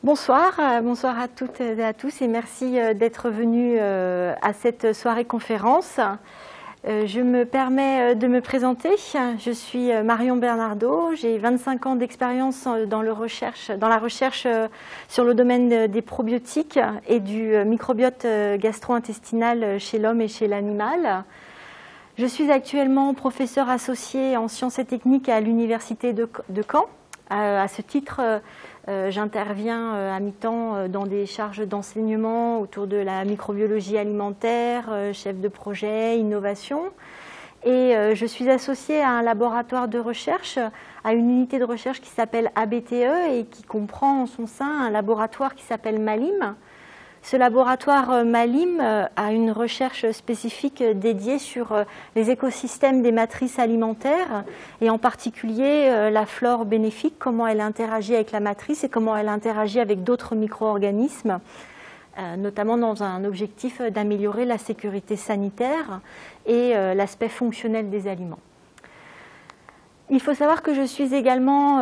Bonsoir, bonsoir à toutes et à tous et merci d'être venus à cette soirée conférence. Je me permets de me présenter. Je suis Marion Bernardo, j'ai 25 ans d'expérience dans la recherche sur le domaine des probiotiques et du microbiote gastro-intestinal chez l'homme et chez l'animal. Je suis actuellement professeure associée en sciences et techniques à l'université de Caen. À ce titre, j'interviens à mi-temps dans des charges d'enseignement autour de la microbiologie alimentaire, chef de projet, innovation. Et je suis associée à un laboratoire de recherche, à une unité de recherche qui s'appelle ABTE et qui comprend en son sein un laboratoire qui s'appelle MALIM. Ce laboratoire MALIM a une recherche spécifique dédiée sur les écosystèmes des matrices alimentaires et en particulier la flore bénéfique, comment elle interagit avec la matrice et comment elle interagit avec d'autres micro-organismes, notamment dans un objectif d'améliorer la sécurité sanitaire et l'aspect fonctionnel des aliments. Il faut savoir que je suis également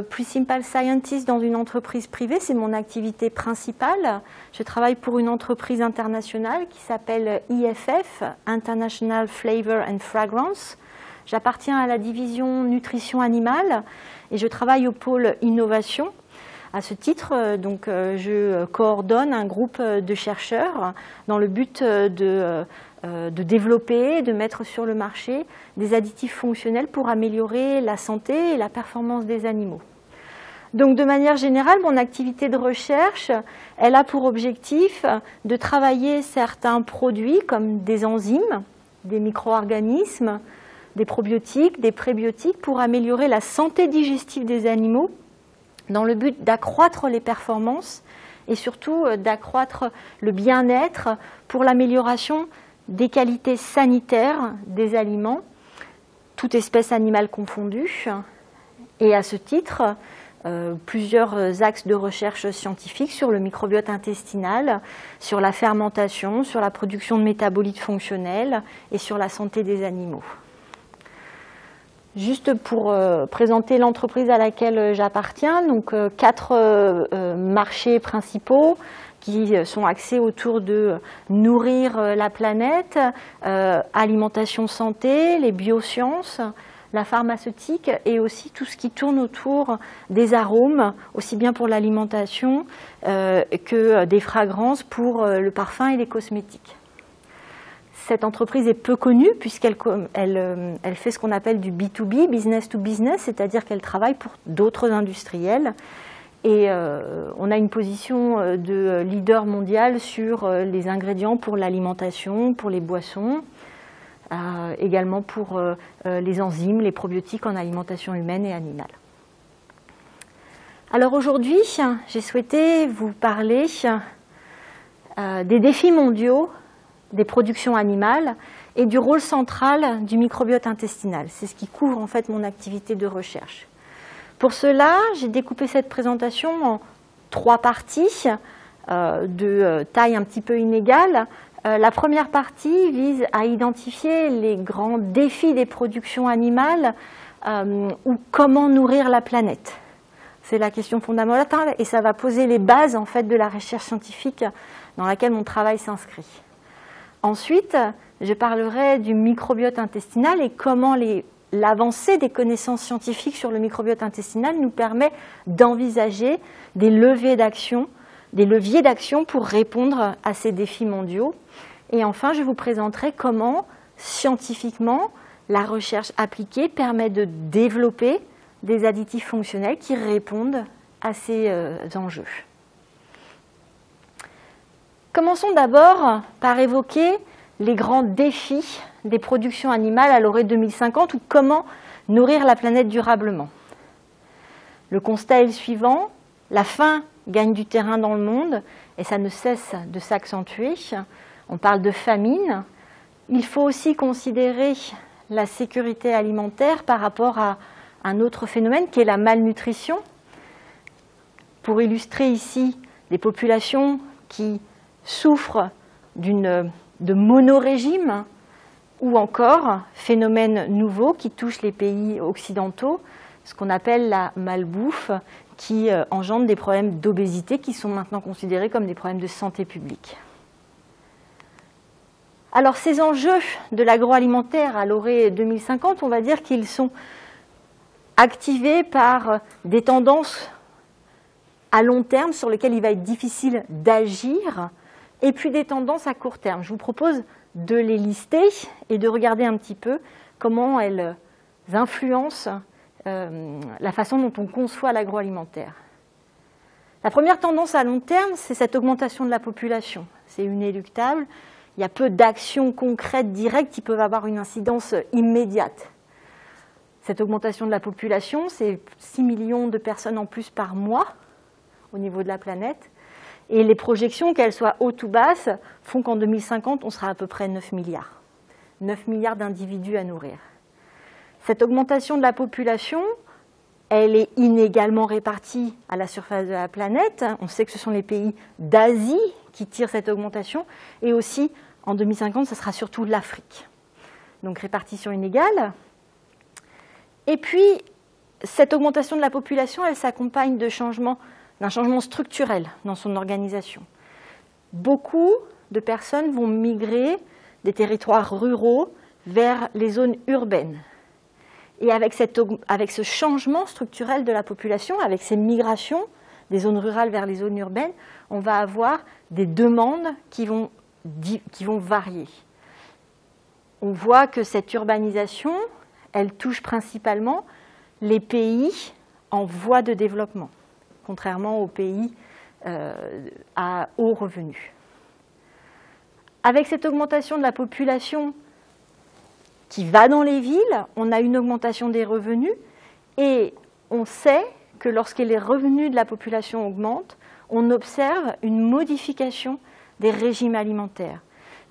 Principal Scientist dans une entreprise privée, c'est mon activité principale. Je travaille pour une entreprise internationale qui s'appelle IFF, International Flavor and Fragrance. J'appartiens à la division nutrition animale et je travaille au pôle innovation. À ce titre, je coordonne un groupe de chercheurs dans le but de développer, de mettre sur le marché des additifs fonctionnels pour améliorer la santé et la performance des animaux. Donc, de manière générale, mon activité de recherche, elle a pour objectif de travailler certains produits comme des enzymes, des micro-organismes, des probiotiques, des prébiotiques pour améliorer la santé digestive des animaux dans le but d'accroître les performances et surtout d'accroître le bien-être pour l'amélioration des qualités sanitaires des aliments, toute espèce animale confondue. Et à ce titre, plusieurs axes de recherche scientifique sur le microbiote intestinal, sur la fermentation, sur la production de métabolites fonctionnels et sur la santé des animaux. Juste pour présenter l'entreprise à laquelle j'appartiens, donc 4 marchés principaux qui sont axés autour de nourrir la planète, alimentation santé, les biosciences, la pharmaceutique et aussi tout ce qui tourne autour des arômes, aussi bien pour l'alimentation que des fragrances pour le parfum et les cosmétiques. Cette entreprise est peu connue puisqu'elle fait ce qu'on appelle du B2B, business to business, c'est-à-dire qu'elle travaille pour d'autres industriels. Et on a une position de leader mondial sur les ingrédients pour l'alimentation, pour les boissons, également pour les enzymes, les probiotiques en alimentation humaine et animale. Alors aujourd'hui, j'ai souhaité vous parler des défis mondiaux des productions animales et du rôle central du microbiote intestinal. C'est ce qui couvre en fait mon activité de recherche. Pour cela, j'ai découpé cette présentation en 3 parties de taille un petit peu inégale. La première partie vise à identifier les grands défis des productions animales ou comment nourrir la planète. C'est la question fondamentale et ça va poser les bases en fait de la recherche scientifique dans laquelle mon travail s'inscrit. Ensuite, je parlerai du microbiote intestinal et comment l'avancée des connaissances scientifiques sur le microbiote intestinal nous permet d'envisager des leviers d'action pour répondre à ces défis mondiaux. Et enfin, je vous présenterai comment, scientifiquement, la recherche appliquée permet de développer des additifs fonctionnels qui répondent à ces enjeux. Commençons d'abord par évoquer les grands défis des productions animales à l'horizon 2050 ou comment nourrir la planète durablement. Le constat est le suivant, la faim gagne du terrain dans le monde et ça ne cesse de s'accentuer. On parle de famine. Il faut aussi considérer la sécurité alimentaire par rapport à un autre phénomène qui est la malnutrition. Pour illustrer ici les populations qui souffrent de monorégime ou encore phénomène nouveau qui touche les pays occidentaux, ce qu'on appelle la malbouffe, qui engendrent des problèmes d'obésité qui sont maintenant considérés comme des problèmes de santé publique. Alors ces enjeux de l'agroalimentaire à l'horizon 2050, on va dire qu'ils sont activés par des tendances à long terme sur lesquelles il va être difficile d'agir, et puis des tendances à court terme. Je vous propose de les lister et de regarder un petit peu comment elles influencent la façon dont on conçoit l'agroalimentaire. La première tendance à long terme, c'est cette augmentation de la population. C'est inéluctable. Il y a peu d'actions concrètes, directes, qui peuvent avoir une incidence immédiate. Cette augmentation de la population, c'est 6 millions de personnes en plus par mois au niveau de la planète. Et les projections, qu'elles soient hautes ou basses, font qu'en 2050, on sera à peu près 9 milliards. 9 milliards d'individus à nourrir. Cette augmentation de la population, elle est inégalement répartie à la surface de la planète. On sait que ce sont les pays d'Asie qui tirent cette augmentation. Et aussi, en 2050, ce sera surtout l'Afrique. Donc répartition inégale. Et puis, cette augmentation de la population, elle s'accompagne d'un changement structurel dans son organisation. Beaucoup de personnes vont migrer des territoires ruraux vers les zones urbaines. Et avec ce changement structurel de la population, avec ces migrations des zones rurales vers les zones urbaines, on va avoir des demandes qui vont varier. On voit que cette urbanisation, elle touche principalement les pays en voie de développement, contrairement aux pays à haut revenu. Avec cette augmentation de la population qui va dans les villes, on a une augmentation des revenus et on sait que lorsque les revenus de la population augmentent, on observe une modification des régimes alimentaires.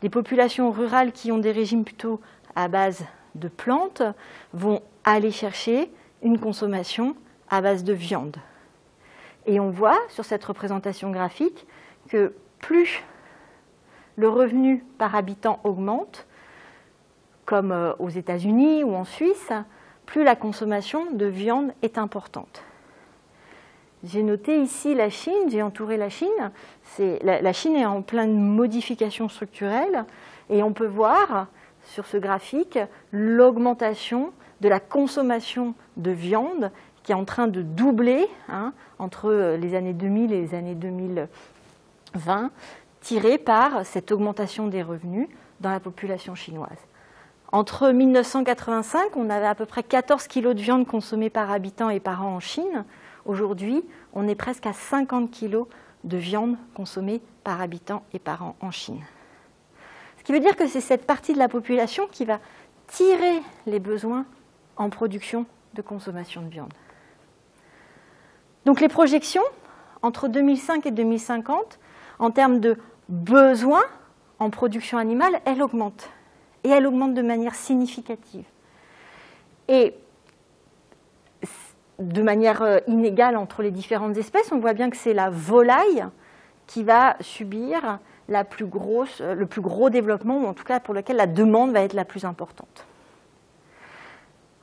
Des populations rurales qui ont des régimes plutôt à base de plantes vont aller chercher une consommation à base de viande. Et on voit sur cette représentation graphique que plus le revenu par habitant augmente, comme aux États-Unis ou en Suisse, plus la consommation de viande est importante. J'ai noté ici la Chine, j'ai entouré la Chine. La Chine est en pleine modification structurelle et on peut voir sur ce graphique l'augmentation de la consommation de viande qui est en train de doubler entre les années 2000 et les années 2020, tirée par cette augmentation des revenus dans la population chinoise. Entre 1985, on avait à peu près 14 kg de viande consommée par habitant et par an en Chine. Aujourd'hui, on est presque à 50 kg de viande consommée par habitant et par an en Chine. Ce qui veut dire que c'est cette partie de la population qui va tirer les besoins en production de consommation de viande. Donc les projections entre 2005 et 2050, en termes de besoins en production animale, elles augmentent. Et elles augmentent de manière significative. Et de manière inégale entre les différentes espèces, on voit bien que c'est la volaille qui va subir le plus gros développement, ou en tout cas pour lequel la demande va être la plus importante.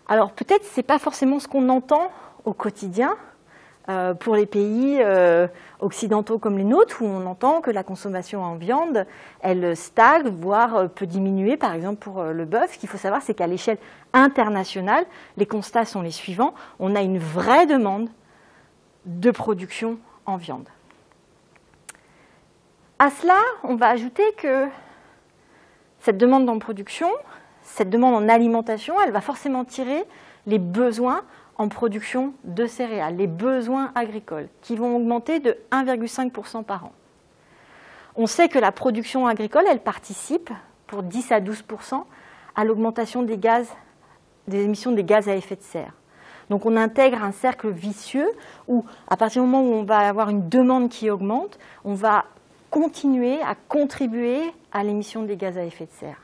Alors peut-être ce n'est pas forcément ce qu'on entend au quotidien pour les pays occidentaux comme les nôtres, où on entend que la consommation en viande, elle stagne, voire peut diminuer, par exemple pour le bœuf. Ce qu'il faut savoir, c'est qu'à l'échelle internationale, les constats sont les suivants. On a une vraie demande de production en viande. À cela, on va ajouter que cette demande en production, cette demande en alimentation, elle va forcément tirer les besoins en production de céréales, les besoins agricoles, qui vont augmenter de 1,5% par an. On sait que la production agricole, elle participe pour 10 à 12% à l'augmentation des émissions des gaz à effet de serre. Donc on intègre un cercle vicieux où, à partir du moment où on va avoir une demande qui augmente, on va continuer à contribuer à l'émission des gaz à effet de serre.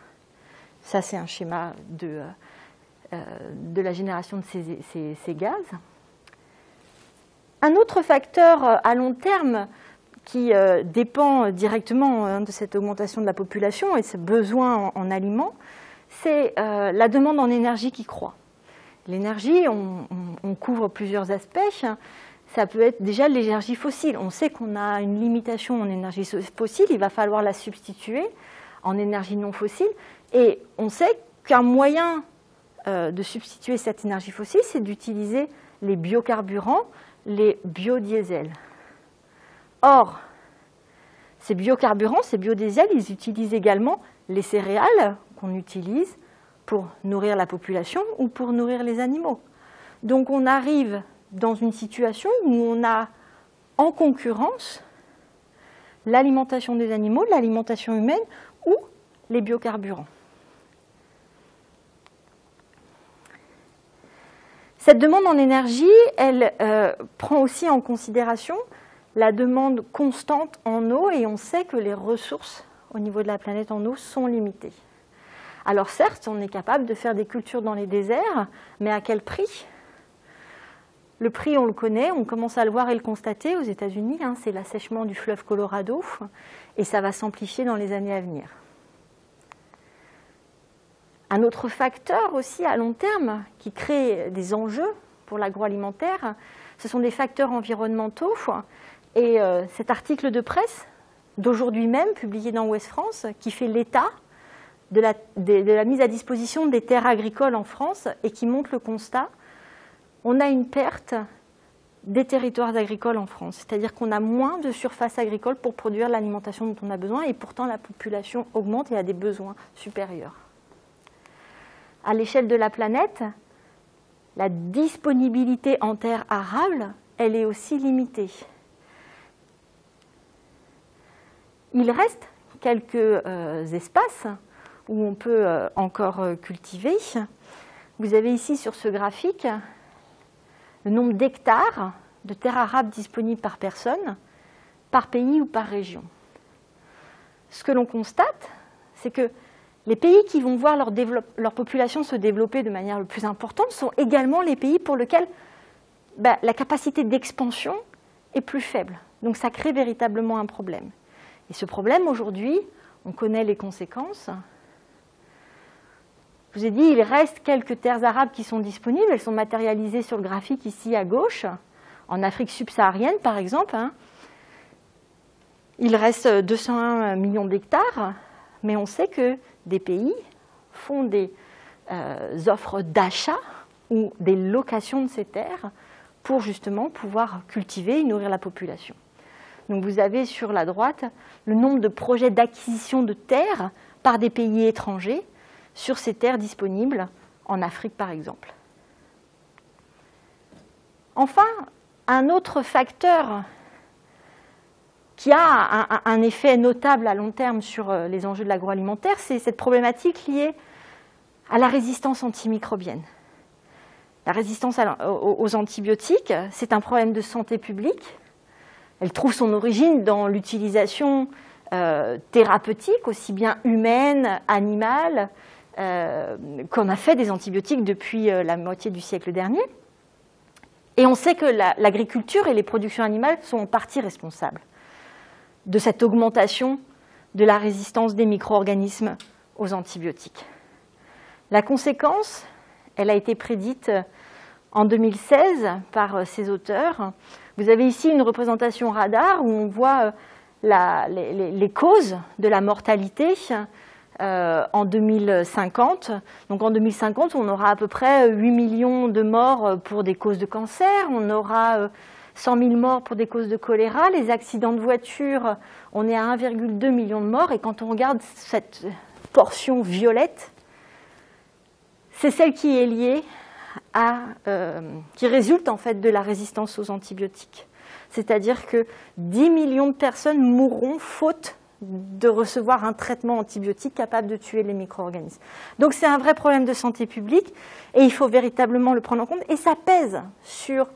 Ça, c'est un schéma de la génération de ces gaz. Un autre facteur à long terme qui dépend directement de cette augmentation de la population et ce besoin en aliments, c'est la demande en énergie qui croît. L'énergie, on couvre plusieurs aspects. ça peut être déjà l'énergie fossile. On sait qu'on a une limitation en énergie fossile, il va falloir la substituer en énergie non fossile. Et on sait qu'un moyen de substituer cette énergie fossile, c'est d'utiliser les biocarburants, les biodiesels. Or, ces biocarburants, ces biodiesels, ils utilisent également les céréales qu'on utilise pour nourrir la population ou pour nourrir les animaux. Donc on arrive dans une situation où on a en concurrence l'alimentation des animaux, l'alimentation humaine ou les biocarburants. Cette demande en énergie, elle prend aussi en considération la demande constante en eau, et on sait que les ressources au niveau de la planète en eau sont limitées. Alors certes, on est capable de faire des cultures dans les déserts, mais à quel prix ? Le prix, on le connaît, on commence à le voir et le constater aux États-Unis, c'est l'assèchement du fleuve Colorado, et ça va s'amplifier dans les années à venir. Un autre facteur aussi à long terme qui crée des enjeux pour l'agroalimentaire, ce sont des facteurs environnementaux. Et cet article de presse d'aujourd'hui même, publié dans Ouest France, qui fait l'état de la mise à disposition des terres agricoles en France et qui montre le constat, on a une perte des territoires agricoles en France. C'est-à-dire qu'on a moins de surface agricole pour produire l'alimentation dont on a besoin, et pourtant la population augmente et a des besoins supérieurs. À l'échelle de la planète, la disponibilité en terres arables, elle est aussi limitée. Il reste quelques espaces où on peut encore cultiver. Vous avez ici sur ce graphique le nombre d'hectares de terres arables disponibles par personne, par pays ou par région. Ce que l'on constate, c'est que les pays qui vont voir leur population se développer de manière le plus importante sont également les pays pour lesquels la capacité d'expansion est plus faible. Donc ça crée véritablement un problème. Et ce problème, aujourd'hui, on connaît les conséquences. Je vous ai dit, il reste quelques terres arables qui sont disponibles. Elles sont matérialisées sur le graphique ici à gauche, en Afrique subsaharienne par exemple. Il reste 201 millions d'hectares, mais on sait que des pays font des offres d'achat ou des locations de ces terres pour justement pouvoir cultiver et nourrir la population. Donc vous avez sur la droite le nombre de projets d'acquisition de terres par des pays étrangers sur ces terres disponibles en Afrique par exemple. Enfin, un autre facteur qui a un effet notable à long terme sur les enjeux de l'agroalimentaire, c'est cette problématique liée à la résistance antimicrobienne. La résistance aux antibiotiques, c'est un problème de santé publique. Elle trouve son origine dans l'utilisation thérapeutique, aussi bien humaine, animale, qu'on a fait des antibiotiques depuis la moitié du siècle dernier. Et on sait que l'agriculture et les productions animales sont en partie responsables de cette augmentation de la résistance des micro-organismes aux antibiotiques. La conséquence, elle a été prédite en 2016 par ces auteurs. Vous avez ici une représentation radar où on voit les causes de la mortalité en 2050. Donc en 2050, on aura à peu près 8 millions de morts pour des causes de cancer, on aura 100 000 morts pour des causes de choléra. Les accidents de voiture, on est à 1,2 million de morts. Et quand on regarde cette portion violette, c'est celle qui est liée qui résulte en fait de la résistance aux antibiotiques. C'est-à-dire que 10 millions de personnes mourront faute de recevoir un traitement antibiotique capable de tuer les micro-organismes. Donc c'est un vrai problème de santé publique et il faut véritablement le prendre en compte. Et ça pèse sur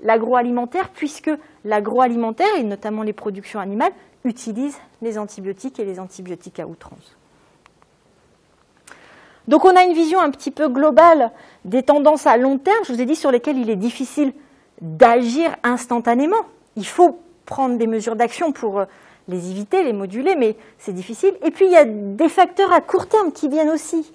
l'agroalimentaire, puisque l'agroalimentaire, et notamment les productions animales, utilisent les antibiotiques et les antibiotiques à outrance. Donc on a une vision un petit peu globale des tendances à long terme, je vous ai dit, sur lesquelles il est difficile d'agir instantanément. Il faut prendre des mesures d'action pour les éviter, les moduler, mais c'est difficile. Et puis il y a des facteurs à court terme qui viennent aussi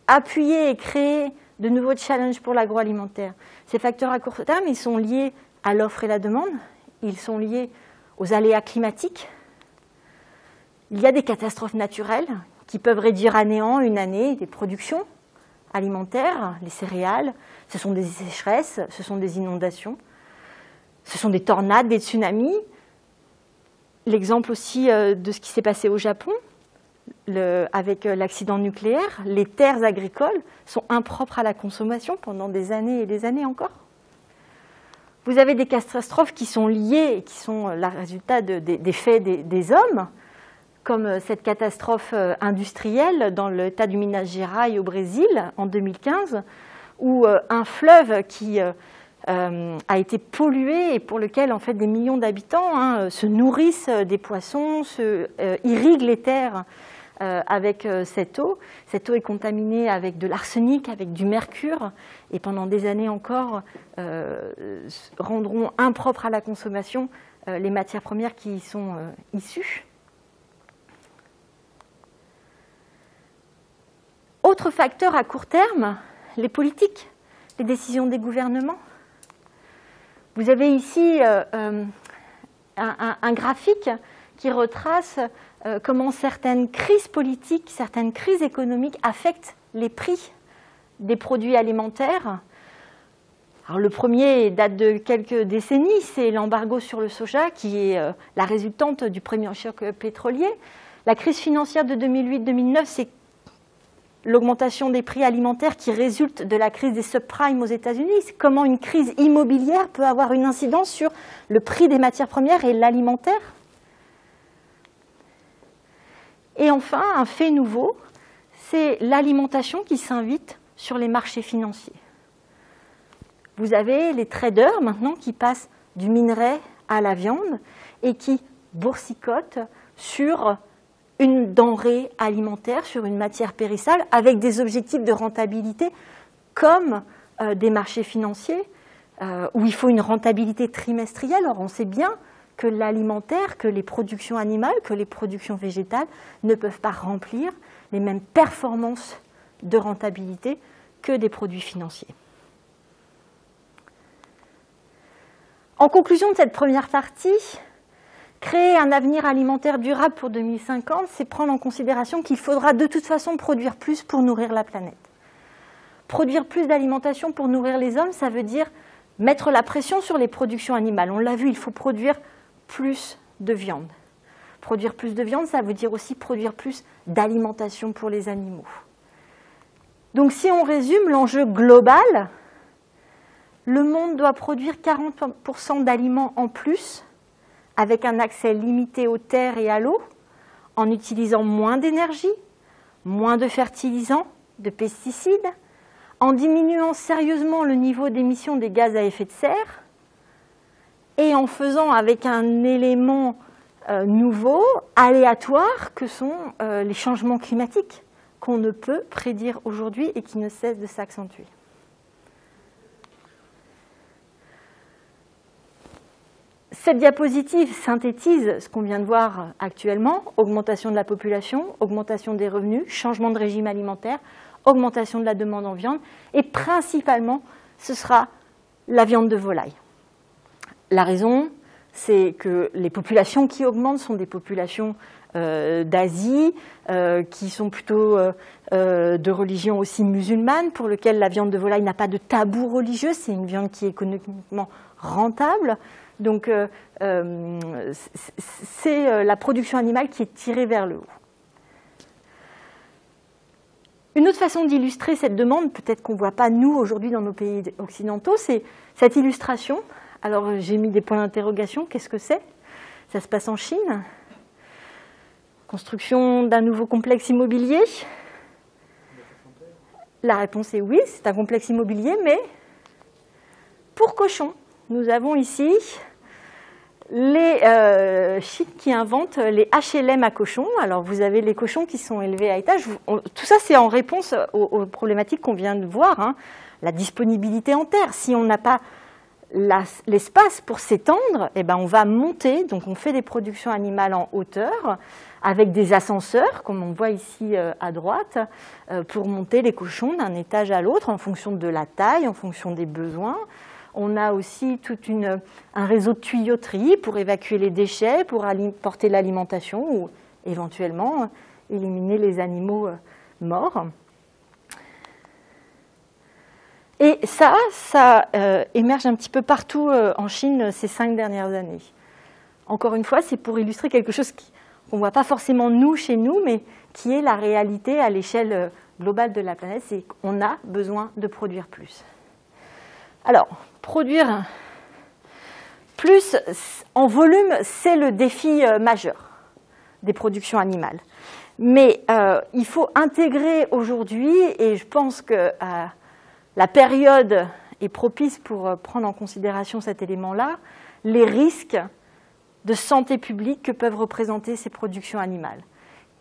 appuyer et créer de nouveaux challenges pour l'agroalimentaire. Ces facteurs à court terme, ils sont liés à l'offre et la demande, ils sont liés aux aléas climatiques. Il y a des catastrophes naturelles qui peuvent réduire à néant une année des productions alimentaires, les céréales. Ce sont des sécheresses, ce sont des inondations, ce sont des tornades, des tsunamis. L'exemple aussi de ce qui s'est passé au Japon avec l'accident nucléaire, les terres agricoles sont impropres à la consommation pendant des années et des années encore. Vous avez des catastrophes qui sont liées et qui sont le résultat des faits des hommes, comme cette catastrophe industrielle dans l'état du Minas Gerais au Brésil en 2015, où un fleuve qui a été pollué et pour lequel en fait, des millions d'habitants se nourrissent des poissons, irriguent les terres avec cette eau. Cette eau est contaminée avec de l'arsenic, avec du mercure, et pendant des années encore rendront impropres à la consommation les matières premières qui y sont issues. Autre facteur à court terme, les politiques, les décisions des gouvernements. Vous avez ici un graphique qui retrace comment certaines crises politiques, certaines crises économiques affectent les prix des produits alimentaires. Alors, le premier date de quelques décennies, c'est l'embargo sur le soja qui est la résultante du premier choc pétrolier. La crise financière de 2008-2009, c'est l'augmentation des prix alimentaires qui résulte de la crise des subprimes aux États-Unis. C'est comment une crise immobilière peut avoir une incidence sur le prix des matières premières et l'alimentaire. Et enfin, un fait nouveau, c'est l'alimentation qui s'invite sur les marchés financiers. Vous avez les traders maintenant qui passent du minerai à la viande et qui boursicotent sur une denrée alimentaire, sur une matière périssable, avec des objectifs de rentabilité comme des marchés financiers où il faut une rentabilité trimestrielle. Or, on sait bien que l'alimentaire, que les productions animales, que les productions végétales ne peuvent pas remplir les mêmes performances de rentabilité que des produits financiers. En conclusion de cette première partie, créer un avenir alimentaire durable pour 2050, c'est prendre en considération qu'il faudra de toute façon produire plus pour nourrir la planète. Produire plus d'alimentation pour nourrir les hommes, ça veut dire mettre la pression sur les productions animales. On l'a vu, il faut produire plus de viande. Produire plus de viande, ça veut dire aussi produire plus d'alimentation pour les animaux. Donc si on résume l'enjeu global, le monde doit produire 40% d'aliments en plus, avec un accès limité aux terres et à l'eau, en utilisant moins d'énergie, moins de fertilisants, de pesticides, en diminuant sérieusement le niveau d'émission des gaz à effet de serre, et en faisant avec un élément nouveau, aléatoire, que sont les changements climatiques, qu'on ne peut prédire aujourd'hui et qui ne cessent de s'accentuer. Cette diapositive synthétise ce qu'on vient de voir actuellement, augmentation de la population, augmentation des revenus, changement de régime alimentaire, augmentation de la demande en viande, et principalement, ce sera la viande de volaille. La raison, c'est que les populations qui augmentent sont des populations d'Asie, qui sont plutôt de religion aussi musulmane, pour lesquelles la viande de volaille n'a pas de tabou religieux, c'est une viande qui est économiquement rentable. Donc, c'est la production animale qui est tirée vers le haut. Une autre façon d'illustrer cette demande, peut-être qu'on ne voit pas nous aujourd'hui dans nos pays occidentaux, c'est cette illustration. Alors, j'ai mis des points d'interrogation. Qu'est-ce que c'est? Ça se passe en Chine. Construction d'un nouveau complexe immobilier. La réponse est oui, c'est un complexe immobilier, mais pour cochons. Nous avons ici les Chines qui inventent les HLM à cochons. Alors, vous avez les cochons qui sont élevés à étage. Tout ça, c'est en réponse aux problématiques qu'on vient de voir, hein. La disponibilité en terre. Si on n'a pas l'espace pour s'étendre, eh ben, on va monter, donc on fait des productions animales en hauteur, avec des ascenseurs, comme on voit ici à droite, pour monter les cochons d'un étage à l'autre en fonction de la taille, en fonction des besoins. On a aussi tout un réseau de tuyauterie pour évacuer les déchets, pour porter l'alimentation ou éventuellement éliminer les animaux morts. Et ça émerge un petit peu partout en Chine ces 5 dernières années. Encore une fois, c'est pour illustrer quelque chose qu'on ne voit pas forcément nous, chez nous, mais qui est la réalité à l'échelle globale de la planète, c'est qu'on a besoin de produire plus. Alors, produire plus en volume, c'est le défi majeur des productions animales. Mais il faut intégrer aujourd'hui, et je pense que la période est propice pour prendre en considération cet élément-là, les risques de santé publique que peuvent représenter ces productions animales.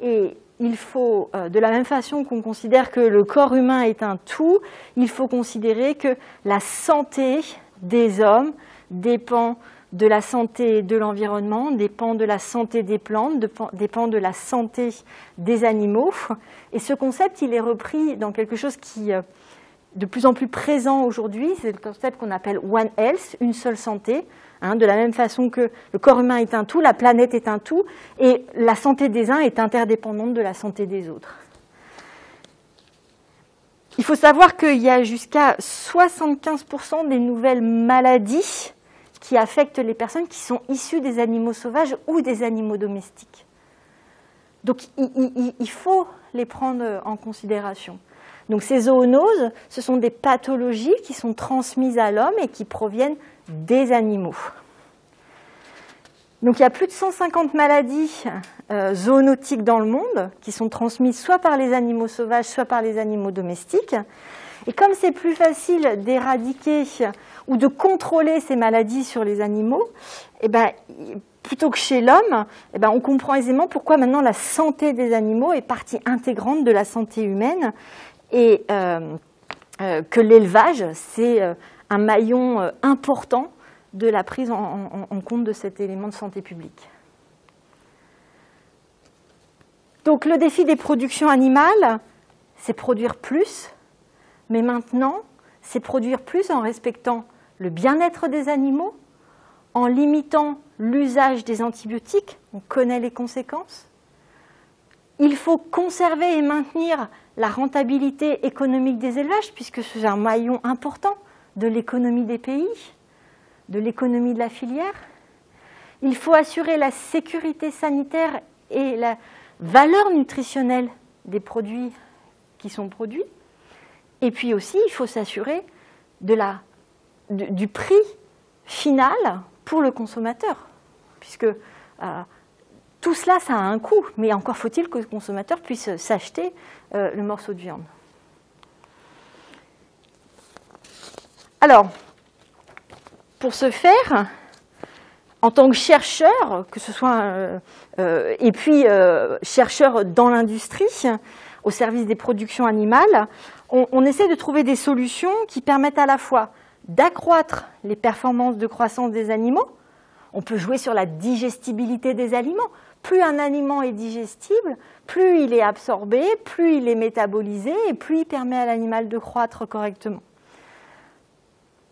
Et il faut, de la même façon qu'on considère que le corps humain est un tout, il faut considérer que la santé des hommes dépend de la santé de l'environnement, dépend de la santé des plantes, dépend de la santé des animaux. Et ce concept, il est repris dans quelque chose qui est de plus en plus présent aujourd'hui, c'est le concept qu'on appelle One Health, une seule santé. De la même façon que le corps humain est un tout, la planète est un tout, et la santé des uns est interdépendante de la santé des autres. Il faut savoir qu'il y a jusqu'à 75% des nouvelles maladies qui affectent les personnes qui sont issues des animaux sauvages ou des animaux domestiques. Donc il faut les prendre en considération. Donc ces zoonoses, ce sont des pathologies qui sont transmises à l'homme et qui proviennent des animaux. Donc il y a plus de 150 maladies zoonotiques dans le monde qui sont transmises soit par les animaux sauvages, soit par les animaux domestiques. Et comme c'est plus facile d'éradiquer ou de contrôler ces maladies sur les animaux, eh ben, plutôt que chez l'homme, eh ben, on comprend aisément pourquoi maintenant la santé des animaux est partie intégrante de la santé humaine et que l'élevage, c'est un maillon important de la prise en compte de cet élément de santé publique. Donc le défi des productions animales, c'est produire plus, mais maintenant, c'est produire plus en respectant le bien-être des animaux, en limitant l'usage des antibiotiques, on connaît les conséquences. Il faut conserver et maintenir la rentabilité économique des élevages, puisque c'est un maillon important de l'économie des pays, de l'économie de la filière. Il faut assurer la sécurité sanitaire et la valeur nutritionnelle des produits qui sont produits. Et puis aussi, il faut s'assurer du prix final pour le consommateur, puisque tout cela, ça a un coût, mais encore faut-il que le consommateur puisse s'acheter le morceau de viande. Alors, pour ce faire, en tant que chercheur, que ce soit et puis chercheur dans l'industrie, au service des productions animales, on essaie de trouver des solutions qui permettent à la fois d'accroître les performances de croissance des animaux. On peut jouer sur la digestibilité des aliments. Plus un aliment est digestible, plus il est absorbé, plus il est métabolisé et plus il permet à l'animal de croître correctement.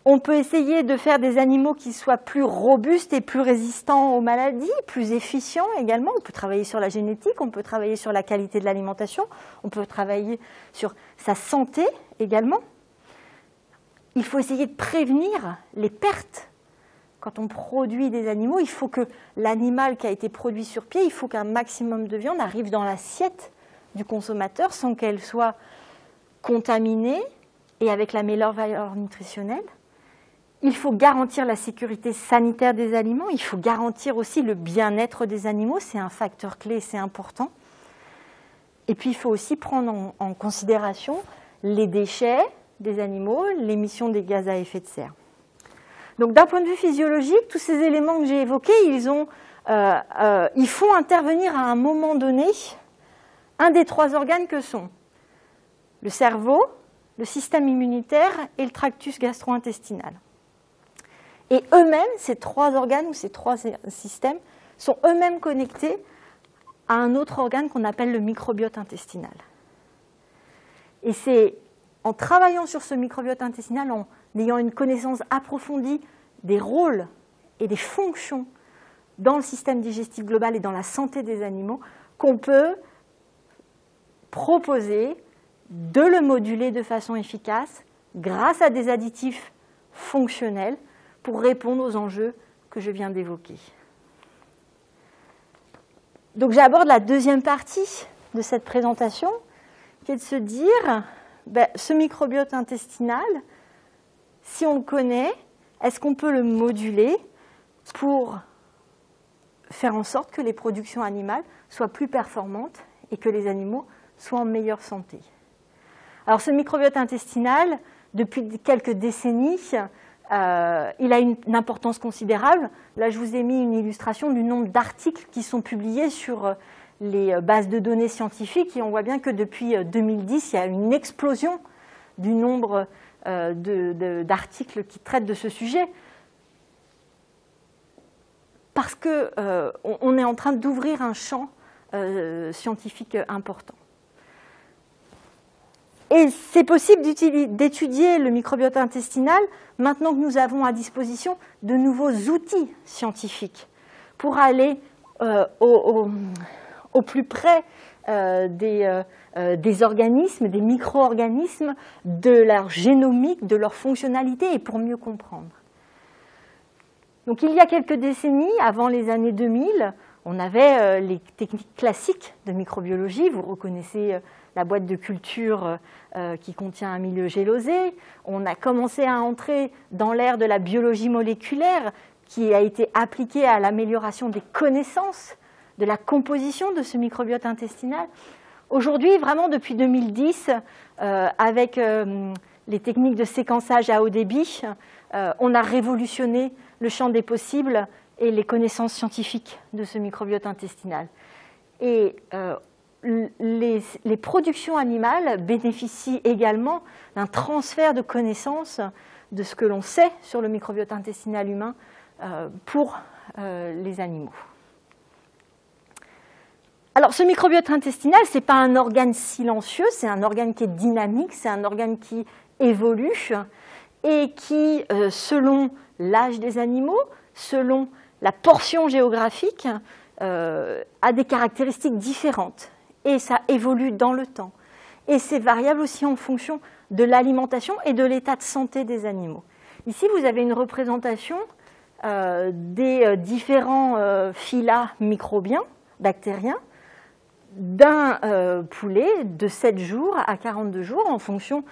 On peut essayer de faire des animaux qui soient plus robustes et plus résistants aux maladies, plus efficients également. On peut travailler sur la génétique, on peut travailler sur la qualité de l'alimentation, on peut travailler sur sa santé également. Il faut essayer de prévenir les pertes. Quand on produit des animaux, il faut que l'animal qui a été produit sur pied, il faut qu'un maximum de viande arrive dans l'assiette du consommateur sans qu'elle soit contaminée et avec la meilleure valeur nutritionnelle. Il faut garantir la sécurité sanitaire des aliments, il faut garantir aussi le bien-être des animaux, c'est un facteur clé, c'est important. Et puis il faut aussi prendre en considération les déchets des animaux, l'émission des gaz à effet de serre. Donc d'un point de vue physiologique, tous ces éléments que j'ai évoqués, ils font intervenir à un moment donné un des 3 organes que sont le cerveau, le système immunitaire et le tractus gastro-intestinal. Et eux-mêmes, ces trois organes ou ces trois systèmes, sont eux-mêmes connectés à un autre organe qu'on appelle le microbiote intestinal. Et c'est en travaillant sur ce microbiote intestinal, en ayant une connaissance approfondie des rôles et des fonctions dans le système digestif global et dans la santé des animaux, qu'on peut proposer de le moduler de façon efficace grâce à des additifs fonctionnels pour répondre aux enjeux que je viens d'évoquer. Donc j'aborde la deuxième partie de cette présentation, qui est de se dire, ce microbiote intestinal, si on le connaît, est-ce qu'on peut le moduler pour faire en sorte que les productions animales soient plus performantes et que les animaux soient en meilleure santé? Alors ce microbiote intestinal, depuis quelques décennies, il a une importance considérable. Là, je vous ai mis une illustration du nombre d'articles qui sont publiés sur les bases de données scientifiques et on voit bien que depuis 2010, il y a une explosion du nombre d'articles qui traitent de ce sujet parce qu'on est en train d'ouvrir un champ scientifique important. Et c'est possible d'étudier le microbiote intestinal maintenant que nous avons à disposition de nouveaux outils scientifiques pour aller au plus près des organismes, des micro-organismes, de leur génomique, de leur fonctionnalité et pour mieux comprendre. Donc il y a quelques décennies, avant les années 2000, on avait les techniques classiques de microbiologie. Vous reconnaissez la boîte de culture qui contient un milieu gélosé. On a commencé à entrer dans l'ère de la biologie moléculaire qui a été appliquée à l'amélioration des connaissances de la composition de ce microbiote intestinal. Aujourd'hui, vraiment depuis 2010, avec les techniques de séquençage à haut débit, on a révolutionné le champ des possibles et les connaissances scientifiques de ce microbiote intestinal. Et les productions animales bénéficient également d'un transfert de connaissances de ce que l'on sait sur le microbiote intestinal humain pour les animaux. Alors, ce microbiote intestinal, ce n'est pas un organe silencieux, c'est un organe qui est dynamique, c'est un organe qui évolue et qui, selon l'âge des animaux, selon la portion géographique, a des caractéristiques différentes. Et ça évolue dans le temps. Et c'est variable aussi en fonction de l'alimentation et de l'état de santé des animaux. Ici, vous avez une représentation des différents phyla microbiens, bactériens, d'un poulet de 7 jours à 42 jours en fonction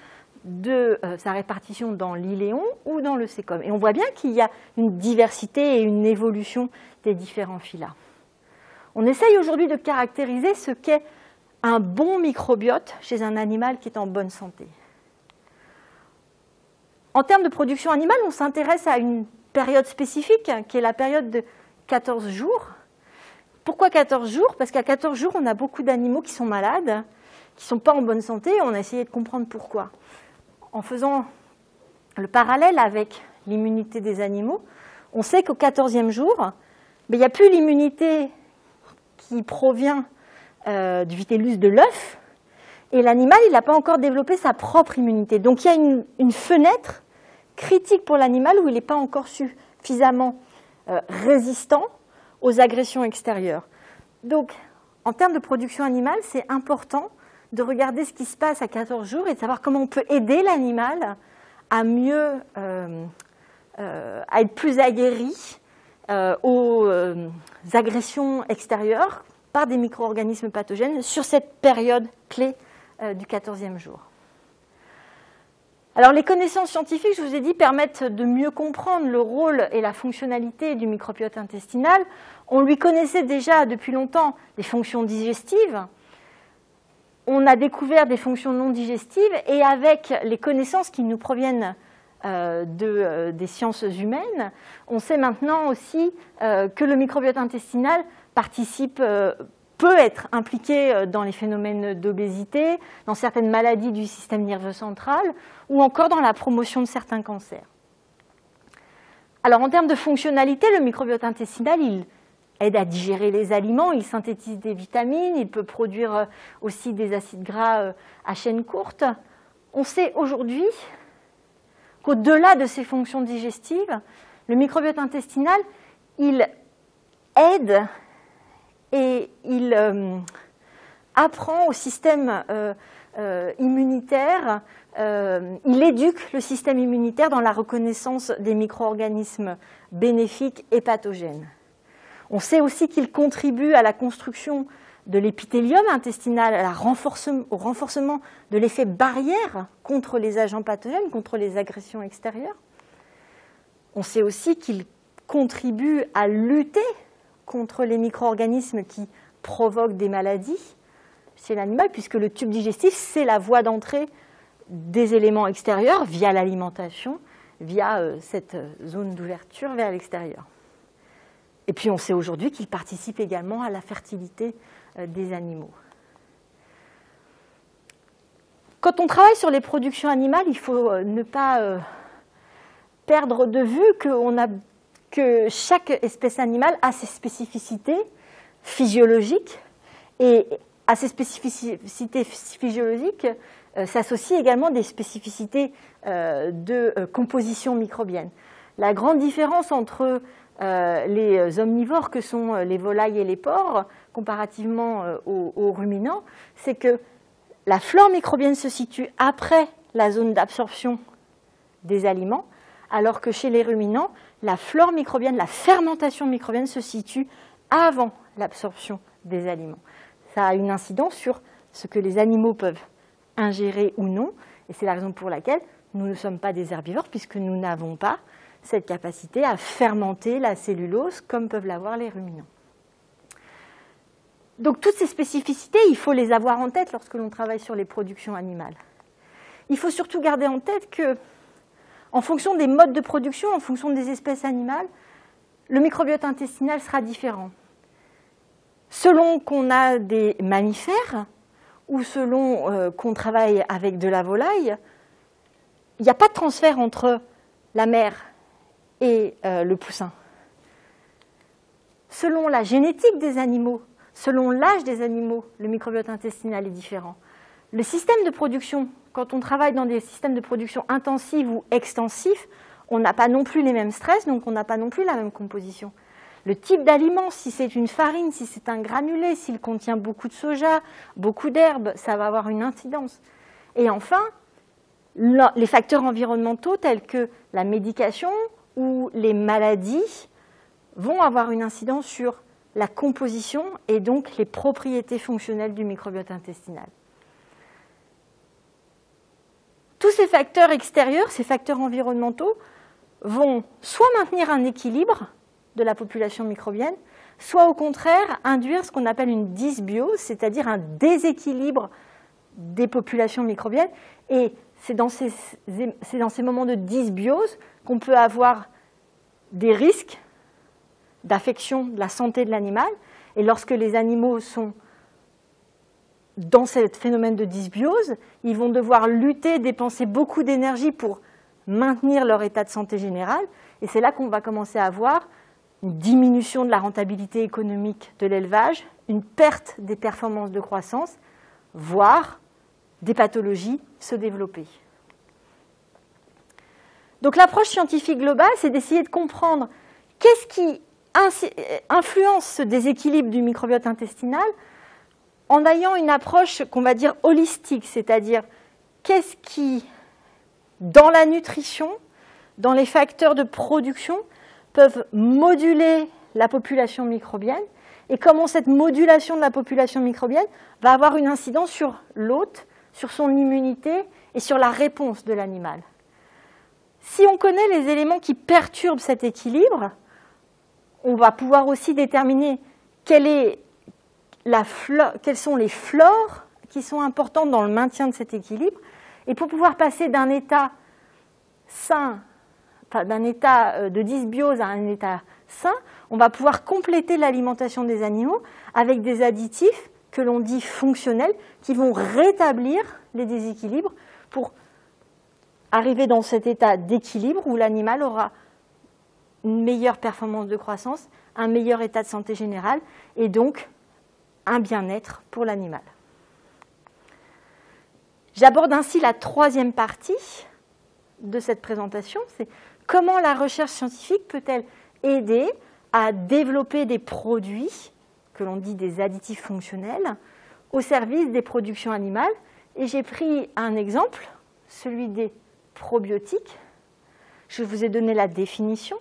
de sa répartition dans l'iléon ou dans le sécom. Et on voit bien qu'il y a une diversité et une évolution des différents phyla. On essaye aujourd'hui de caractériser ce qu'est un bon microbiote chez un animal qui est en bonne santé. En termes de production animale, on s'intéresse à une période spécifique qui est la période de 14 jours. Pourquoi 14 jours? Parce qu'à 14 jours, on a beaucoup d'animaux qui sont malades, qui ne sont pas en bonne santé, et on a essayé de comprendre pourquoi. En faisant le parallèle avec l'immunité des animaux, on sait qu'au 14e jour, il n'y a plus l'immunité qui provient du vitellus de l'œuf, et l'animal n'a pas encore développé sa propre immunité. Donc il y a une fenêtre critique pour l'animal où il n'est pas encore suffisamment résistant aux agressions extérieures. Donc, en termes de production animale, c'est important de regarder ce qui se passe à 14 jours et de savoir comment on peut aider l'animal à mieux, à être plus aguerri aux agressions extérieures par des micro-organismes pathogènes sur cette période clé du 14e jour. Alors, les connaissances scientifiques, je vous ai dit, permettent de mieux comprendre le rôle et la fonctionnalité du microbiote intestinal. On lui connaissait déjà depuis longtemps les fonctions digestives. On a découvert des fonctions non digestives et avec les connaissances qui nous proviennent des sciences humaines, on sait maintenant aussi que le microbiote intestinal peut être impliqué dans les phénomènes d'obésité, dans certaines maladies du système nerveux central ou encore dans la promotion de certains cancers. Alors en termes de fonctionnalité, le microbiote intestinal, il aide à digérer les aliments, il synthétise des vitamines, il peut produire aussi des acides gras à chaîne courte. On sait aujourd'hui qu'au-delà de ses fonctions digestives, le microbiote intestinal, il aide et il apprend au système immunitaire, il éduque le système immunitaire dans la reconnaissance des micro-organismes bénéfiques et pathogènes. On sait aussi qu'il contribue à la construction de l'épithélium intestinal, au renforcement de l'effet barrière contre les agents pathogènes, contre les agressions extérieures. On sait aussi qu'il contribue à lutter contre les micro-organismes qui provoquent des maladies chez l'animal, puisque le tube digestif, c'est la voie d'entrée des éléments extérieurs via l'alimentation, via cette zone d'ouverture vers l'extérieur. Et puis on sait aujourd'hui qu'il participe également à la fertilité des animaux. Quand on travaille sur les productions animales, il faut ne pas perdre de vue que chaque espèce animale a ses spécificités physiologiques, et à ces spécificités physiologiques s'associent également des spécificités de composition microbienne. La grande différence entre les omnivores que sont les volailles et les porcs, comparativement aux ruminants, c'est que la flore microbienne se situe après la zone d'absorption des aliments, alors que chez les ruminants, la flore microbienne, la fermentation microbienne se situe avant l'absorption des aliments. Ça a une incidence sur ce que les animaux peuvent ingérer ou non, et c'est la raison pour laquelle nous ne sommes pas des herbivores, puisque nous n'avons pas cette capacité à fermenter la cellulose comme peuvent l'avoir les ruminants. Donc toutes ces spécificités, il faut les avoir en tête lorsque l'on travaille sur les productions animales. Il faut surtout garder en tête que, en fonction des modes de production, en fonction des espèces animales, le microbiote intestinal sera différent. Selon qu'on a des mammifères ou selon qu'on travaille avec de la volaille, il n'y a pas de transfert entre la mère et le poussin. Selon la génétique des animaux, selon l'âge des animaux, le microbiote intestinal est différent. Le système de production, quand on travaille dans des systèmes de production intensifs ou extensifs, on n'a pas non plus les mêmes stress, donc on n'a pas non plus la même composition. Le type d'aliment, si c'est une farine, si c'est un granulé, s'il contient beaucoup de soja, beaucoup d'herbes, ça va avoir une incidence. Et enfin, les facteurs environnementaux tels que la médication ou les maladies vont avoir une incidence sur la composition et donc les propriétés fonctionnelles du microbiote intestinal. Tous ces facteurs extérieurs, ces facteurs environnementaux, vont soit maintenir un équilibre de la population microbienne, soit au contraire induire ce qu'on appelle une dysbiose, c'est-à-dire un déséquilibre des populations microbiennes. Et c'est dans ces moments de dysbiose qu'on peut avoir des risques d'affection de la santé de l'animal. Et lorsque les animaux sont dans ce phénomène de dysbiose, ils vont devoir lutter, dépenser beaucoup d'énergie pour maintenir leur état de santé général. Et c'est là qu'on va commencer à avoir une diminution de la rentabilité économique de l'élevage, une perte des performances de croissance, voire des pathologies se développer. Donc l'approche scientifique globale, c'est d'essayer de comprendre qu'est-ce qui influence ce déséquilibre du microbiote intestinal en ayant une approche qu'on va dire holistique, c'est-à-dire qu'est-ce qui, dans la nutrition, dans les facteurs de production, peuvent moduler la population microbienne et comment cette modulation de la population microbienne va avoir une incidence sur l'hôte, sur son immunité et sur la réponse de l'animal. Si on connaît les éléments qui perturbent cet équilibre, on va pouvoir aussi déterminer quelles sont les flores qui sont importantes dans le maintien de cet équilibre. Et pour pouvoir passer d'un état sain, d'un état de dysbiose à un état sain, on va pouvoir compléter l'alimentation des animaux avec des additifs que l'on dit fonctionnels, qui vont rétablir les déséquilibres pour arriver dans cet état d'équilibre où l'animal aura une meilleure performance de croissance, un meilleur état de santé général et donc un bien-être pour l'animal. J'aborde ainsi la troisième partie de cette présentation, c'est comment la recherche scientifique peut-elle aider à développer des produits, que l'on dit des additifs fonctionnels, au service des productions animales. Et j'ai pris un exemple, celui des probiotiques. Je vous ai donné la définition.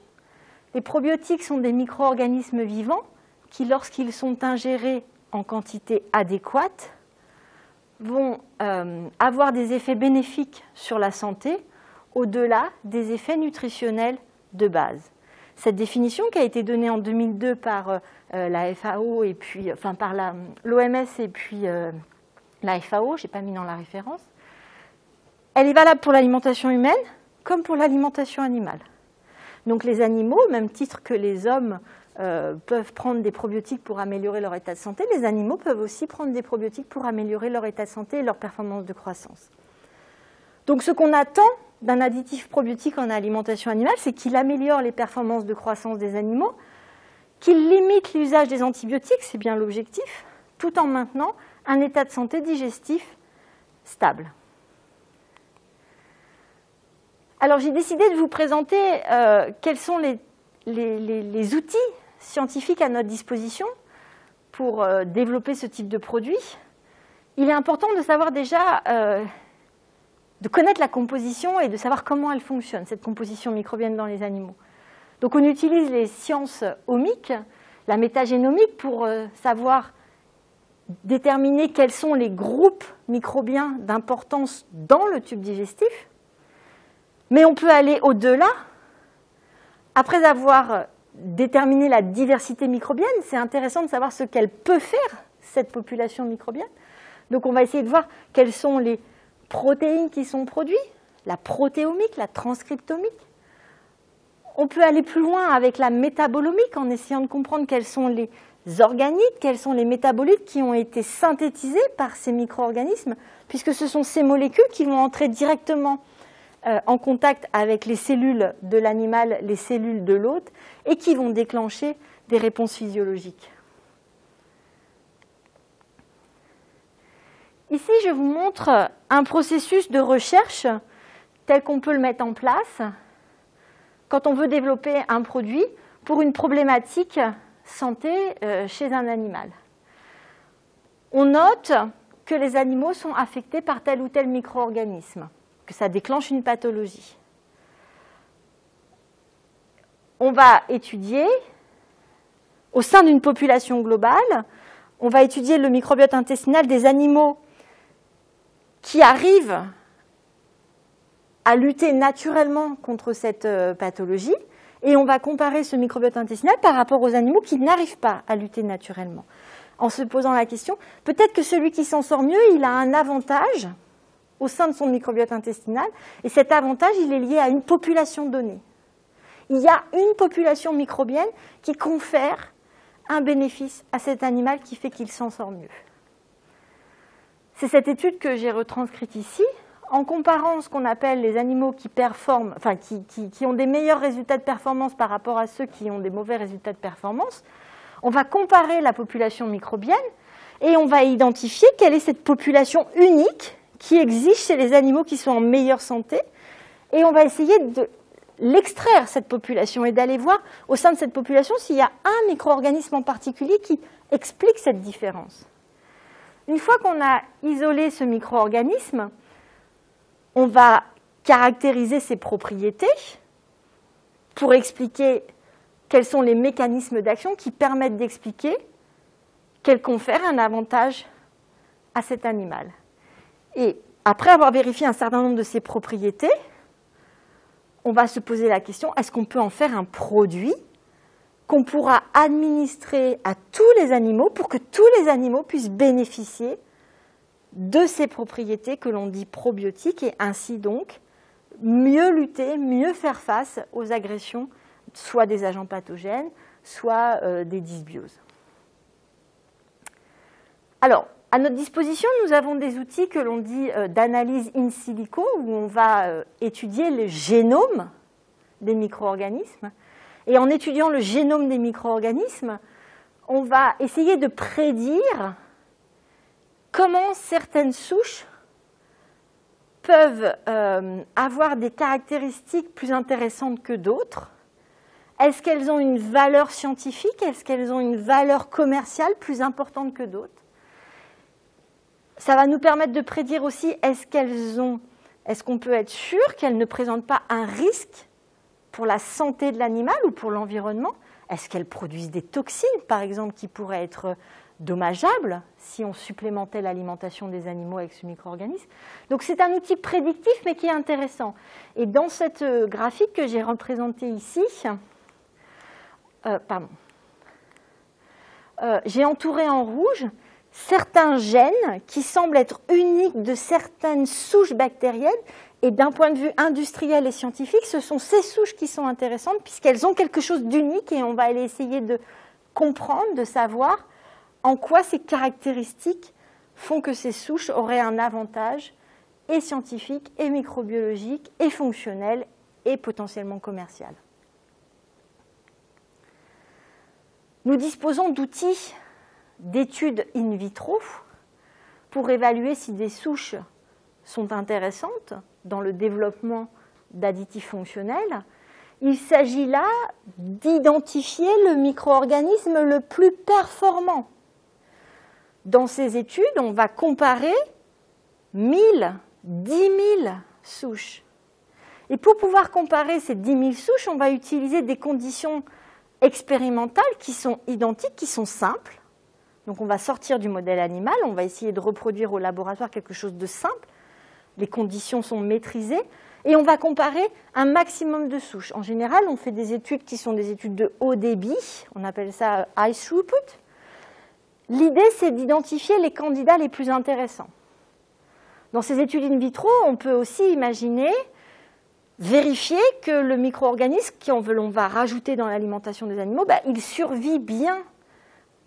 Les probiotiques sont des micro-organismes vivants qui, lorsqu'ils sont ingérés en quantité adéquate, vont avoir des effets bénéfiques sur la santé au-delà des effets nutritionnels de base. Cette définition qui a été donnée en 2002 par la FAO et puis, enfin par l'OMS et puis la FAO, je n'ai pas mis dans la référence, elle est valable pour l'alimentation humaine comme pour l'alimentation animale. Donc les animaux, au même titre que les hommes peuvent prendre des probiotiques pour améliorer leur état de santé, les animaux peuvent aussi prendre des probiotiques pour améliorer leur état de santé et leur performance de croissance. Donc ce qu'on attend d'un additif probiotique en alimentation animale, c'est qu'il améliore les performances de croissance des animaux, qu'il limite l'usage des antibiotiques, c'est bien l'objectif, tout en maintenant un état de santé digestif stable. Alors j'ai décidé de vous présenter quels sont les outils scientifiques à notre disposition pour développer ce type de produit. Il est important de savoir déjà, de connaître la composition et de savoir comment elle fonctionne, cette composition microbienne dans les animaux. Donc on utilise les sciences omiques, la métagénomique, pour savoir déterminer quels sont les groupes microbiens d'importance dans le tube digestif. Mais on peut aller au-delà. Après avoir déterminé la diversité microbienne, c'est intéressant de savoir ce qu'elle peut faire, cette population microbienne. Donc on va essayer de voir quelles sont les protéines qui sont produites, la protéomique, la transcriptomique. On peut aller plus loin avec la métabolomique en essayant de comprendre quels sont les organites, quels sont les métabolites qui ont été synthétisés par ces micro-organismes, puisque ce sont ces molécules qui vont entrer directement en contact avec les cellules de l'animal, les cellules de l'hôte, et qui vont déclencher des réponses physiologiques. Ici, je vous montre un processus de recherche tel qu'on peut le mettre en place quand on veut développer un produit pour une problématique santé chez un animal. On note que les animaux sont affectés par tel ou tel micro-organisme, que ça déclenche une pathologie. On va étudier, au sein d'une population globale, on va étudier le microbiote intestinal des animaux qui arrivent à lutter naturellement contre cette pathologie, et on va comparer ce microbiote intestinal par rapport aux animaux qui n'arrivent pas à lutter naturellement, en se posant la question, peut-être que celui qui s'en sort mieux, il a un avantage au sein de son microbiote intestinal, et cet avantage, il est lié à une population donnée. Il y a une population microbienne qui confère un bénéfice à cet animal qui fait qu'il s'en sort mieux. C'est cette étude que j'ai retranscrite ici, en comparant ce qu'on appelle les animaux qui performent, enfin qui ont des meilleurs résultats de performance par rapport à ceux qui ont des mauvais résultats de performance. On va comparer la population microbienne et on va identifier quelle est cette population unique qui existe chez les animaux qui sont en meilleure santé, et on va essayer de l'extraire, cette population, et d'aller voir au sein de cette population s'il y a un micro-organisme en particulier qui explique cette différence. Une fois qu'on a isolé ce micro-organisme, on va caractériser ses propriétés pour expliquer quels sont les mécanismes d'action qui permettent d'expliquer qu'elle confère un avantage à cet animal. Et après avoir vérifié un certain nombre de ces propriétés, on va se poser la question, est-ce qu'on peut en faire un produit qu'on pourra administrer à tous les animaux pour que tous les animaux puissent bénéficier de ces propriétés que l'on dit probiotiques et ainsi donc mieux lutter, mieux faire face aux agressions, soit des agents pathogènes, soit des dysbioses. Alors, à notre disposition, nous avons des outils que l'on dit d'analyse in silico, où on va étudier le génome des micro-organismes. Et en étudiant le génome des micro-organismes, on va essayer de prédire comment certaines souches peuvent avoir des caractéristiques plus intéressantes que d'autres. Est-ce qu'elles ont une valeur scientifique? Est-ce qu'elles ont une valeur commerciale plus importante que d'autres? Ça va nous permettre de prédire aussi est-ce qu'on peut être sûr qu'elles ne présentent pas un risque pour la santé de l'animal ou pour l'environnement? Est-ce qu'elles produisent des toxines, par exemple, qui pourraient être dommageables si on supplémentait l'alimentation des animaux avec ce micro-organisme? Donc c'est un outil prédictif, mais qui est intéressant. Et dans cette graphique que j'ai représentée ici, j'ai entouré en rouge certains gènes qui semblent être uniques de certaines souches bactériennes. Et d'un point de vue industriel et scientifique, ce sont ces souches qui sont intéressantes puisqu'elles ont quelque chose d'unique et on va aller essayer de comprendre, de savoir en quoi ces caractéristiques font que ces souches auraient un avantage et scientifique, et microbiologique, et fonctionnel, et potentiellement commercial. Nous disposons d'outils d'études in vitro pour évaluer si des souches sont intéressantes dans le développement d'additifs fonctionnels. Il s'agit là d'identifier le micro-organisme le plus performant. Dans ces études, on va comparer 1000, 10 000 souches. Et pour pouvoir comparer ces 10 000 souches, on va utiliser des conditions expérimentales qui sont identiques, qui sont simples. Donc on va sortir du modèle animal, on va essayer de reproduire au laboratoire quelque chose de simple. Les conditions sont maîtrisées et on va comparer un maximum de souches. En général, on fait des études qui sont des études de haut débit, on appelle ça high throughput. L'idée, c'est d'identifier les candidats les plus intéressants. Dans ces études in vitro, on peut aussi imaginer vérifier que le micro-organisme qu'on va rajouter dans l'alimentation des animaux, il survit bien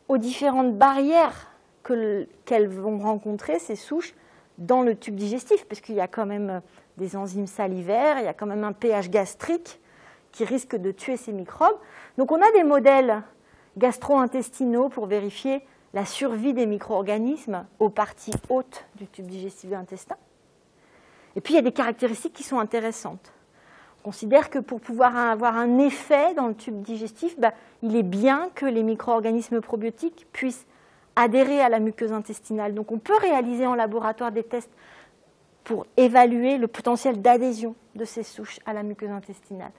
aux différentes barrières qu'elles vont rencontrer, ces souches, dans le tube digestif, parce qu'il y a quand même des enzymes salivaires, il y a quand même un pH gastrique qui risque de tuer ces microbes. Donc on a des modèles gastro-intestinaux pour vérifier la survie des micro-organismes aux parties hautes du tube digestif de l'intestin. Et puis il y a des caractéristiques qui sont intéressantes. On considère que pour pouvoir avoir un effet dans le tube digestif, il est bien que les micro-organismes probiotiques puissent adhérer à la muqueuse intestinale. Donc on peut réaliser en laboratoire des tests pour évaluer le potentiel d'adhésion de ces souches à la muqueuse intestinale.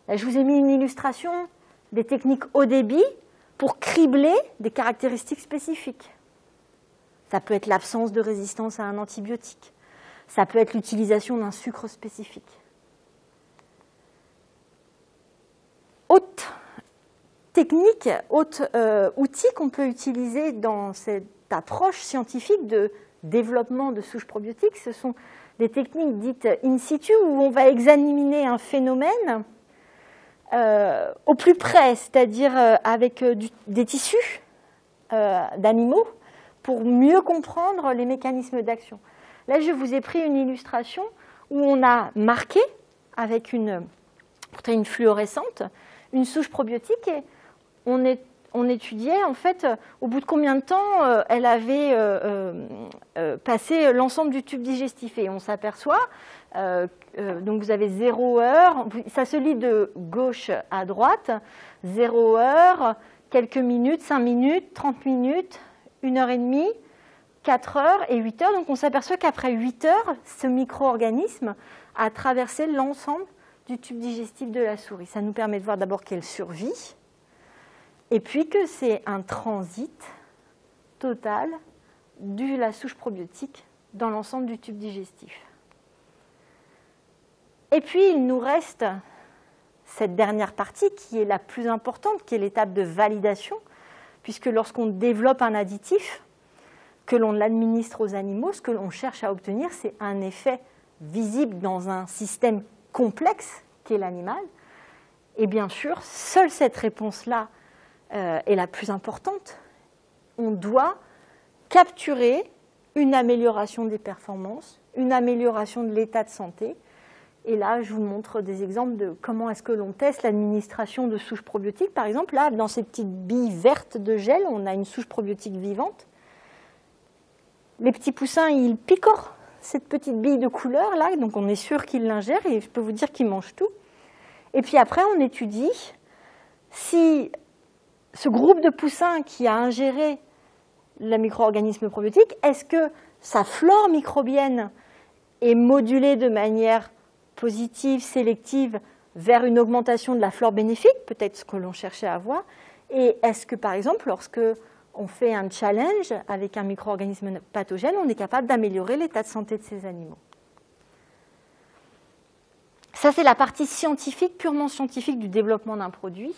Là, je vous ai mis une illustration des techniques haut débit pour cribler des caractéristiques spécifiques. Ça peut être l'absence de résistance à un antibiotique. Ça peut être l'utilisation d'un sucre spécifique. Autre technique, autre outil qu'on peut utiliser dans cette approche scientifique de développement de souches probiotiques, ce sont des techniques dites in situ où on va examiner un phénomène au plus près, c'est-à-dire avec des tissus d'animaux pour mieux comprendre les mécanismes d'action. Là, je vous ai pris une illustration où on a marqué avec une fluorescente une souche probiotique et on étudiait en fait au bout de combien de temps elle avait passé l'ensemble du tube digestif. Et on s'aperçoit, donc vous avez 0 heure, ça se lit de gauche à droite, 0 heure, quelques minutes, 5 minutes, 30 minutes, 1 heure et demie, 4 heures et 8 heures. Donc on s'aperçoit qu'après 8 heures, ce micro-organisme a traversé l'ensemble du tube digestif de la souris. Ça nous permet de voir d'abord qu'elle survit, et puis que c'est un transit total de la souche probiotique dans l'ensemble du tube digestif. Et puis, il nous reste cette dernière partie qui est la plus importante, qui est l'étape de validation, puisque lorsqu'on développe un additif, que l'on l'administre aux animaux, ce que l'on cherche à obtenir, c'est un effet visible dans un système complexe qu'est l'animal. Et bien sûr, seule cette réponse-là est la plus importante. On doit capturer une amélioration des performances, une amélioration de l'état de santé Et là, je vous montre des exemples de comment est-ce que l'on teste l'administration de souches probiotiques. Par exemple, là, dans ces petites billes vertes de gel, on a une souche probiotique vivante. Les petits poussins, ils picorent cette petite bille de couleur, là, donc on est sûr qu'ils l'ingèrent, et je peux vous dire qu'ils mangent tout. Et puis après, on étudie si ce groupe de poussins qui a ingéré le micro-organisme probiotique, est-ce que sa flore microbienne est modulée de manière positive, sélective, vers une augmentation de la flore bénéfique, peut-être ce que l'on cherchait à voir. Et est-ce que, par exemple, lorsque on fait un challenge avec un micro-organisme pathogène, on est capable d'améliorer l'état de santé de ces animaux? Ça, c'est la partie scientifique, purement scientifique du développement d'un produit.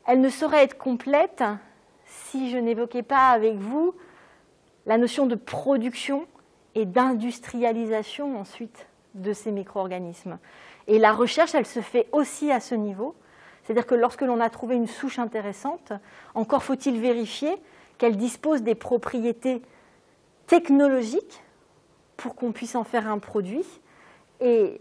Elle ne saurait être complète si je n'évoquais pas avec vous la notion de production et d'industrialisation ensuite de ces micro-organismes. Et la recherche, elle se fait aussi à ce niveau. C'est-à-dire que lorsque l'on a trouvé une souche intéressante, encore faut-il vérifier qu'elle dispose des propriétés technologiques pour qu'on puisse en faire un produit. Et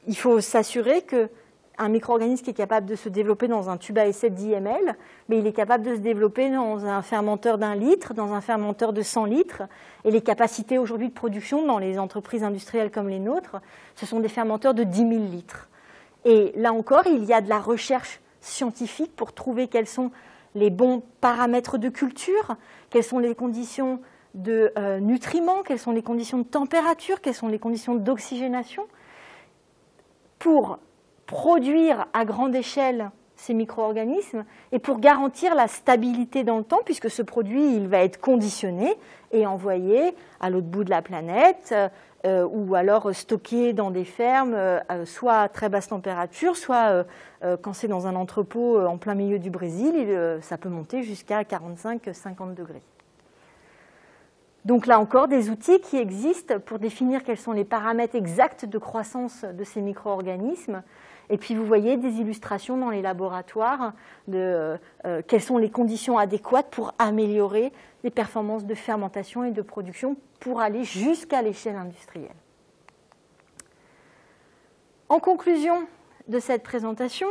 il faut s'assurer qu'un micro-organisme qui est capable de se développer dans un tube à essai de 10 ml, mais il est capable de se développer dans un fermenteur d'1 litre, dans un fermenteur de 100 litres. Et les capacités aujourd'hui de production dans les entreprises industrielles comme les nôtres, ce sont des fermenteurs de 10 000 litres. Et là encore, il y a de la recherche scientifique pour trouver quels sont les bons paramètres de culture, quelles sont les conditions de nutriments, quelles sont les conditions de température, quelles sont les conditions d'oxygénation, pour produire à grande échelle ces micro-organismes et pour garantir la stabilité dans le temps, puisque ce produit il va être conditionné et envoyé à l'autre bout de la planète, ou alors stocké dans des fermes, soit à très basse température, soit quand c'est dans un entrepôt en plein milieu du Brésil, ça peut monter jusqu'à 45-50 degrés. Donc là encore, des outils qui existent pour définir quels sont les paramètres exacts de croissance de ces micro-organismes. Et puis vous voyez des illustrations dans les laboratoires de quelles sont les conditions adéquates pour améliorer les performances de fermentation et de production pour aller jusqu'à l'échelle industrielle. En conclusion de cette présentation,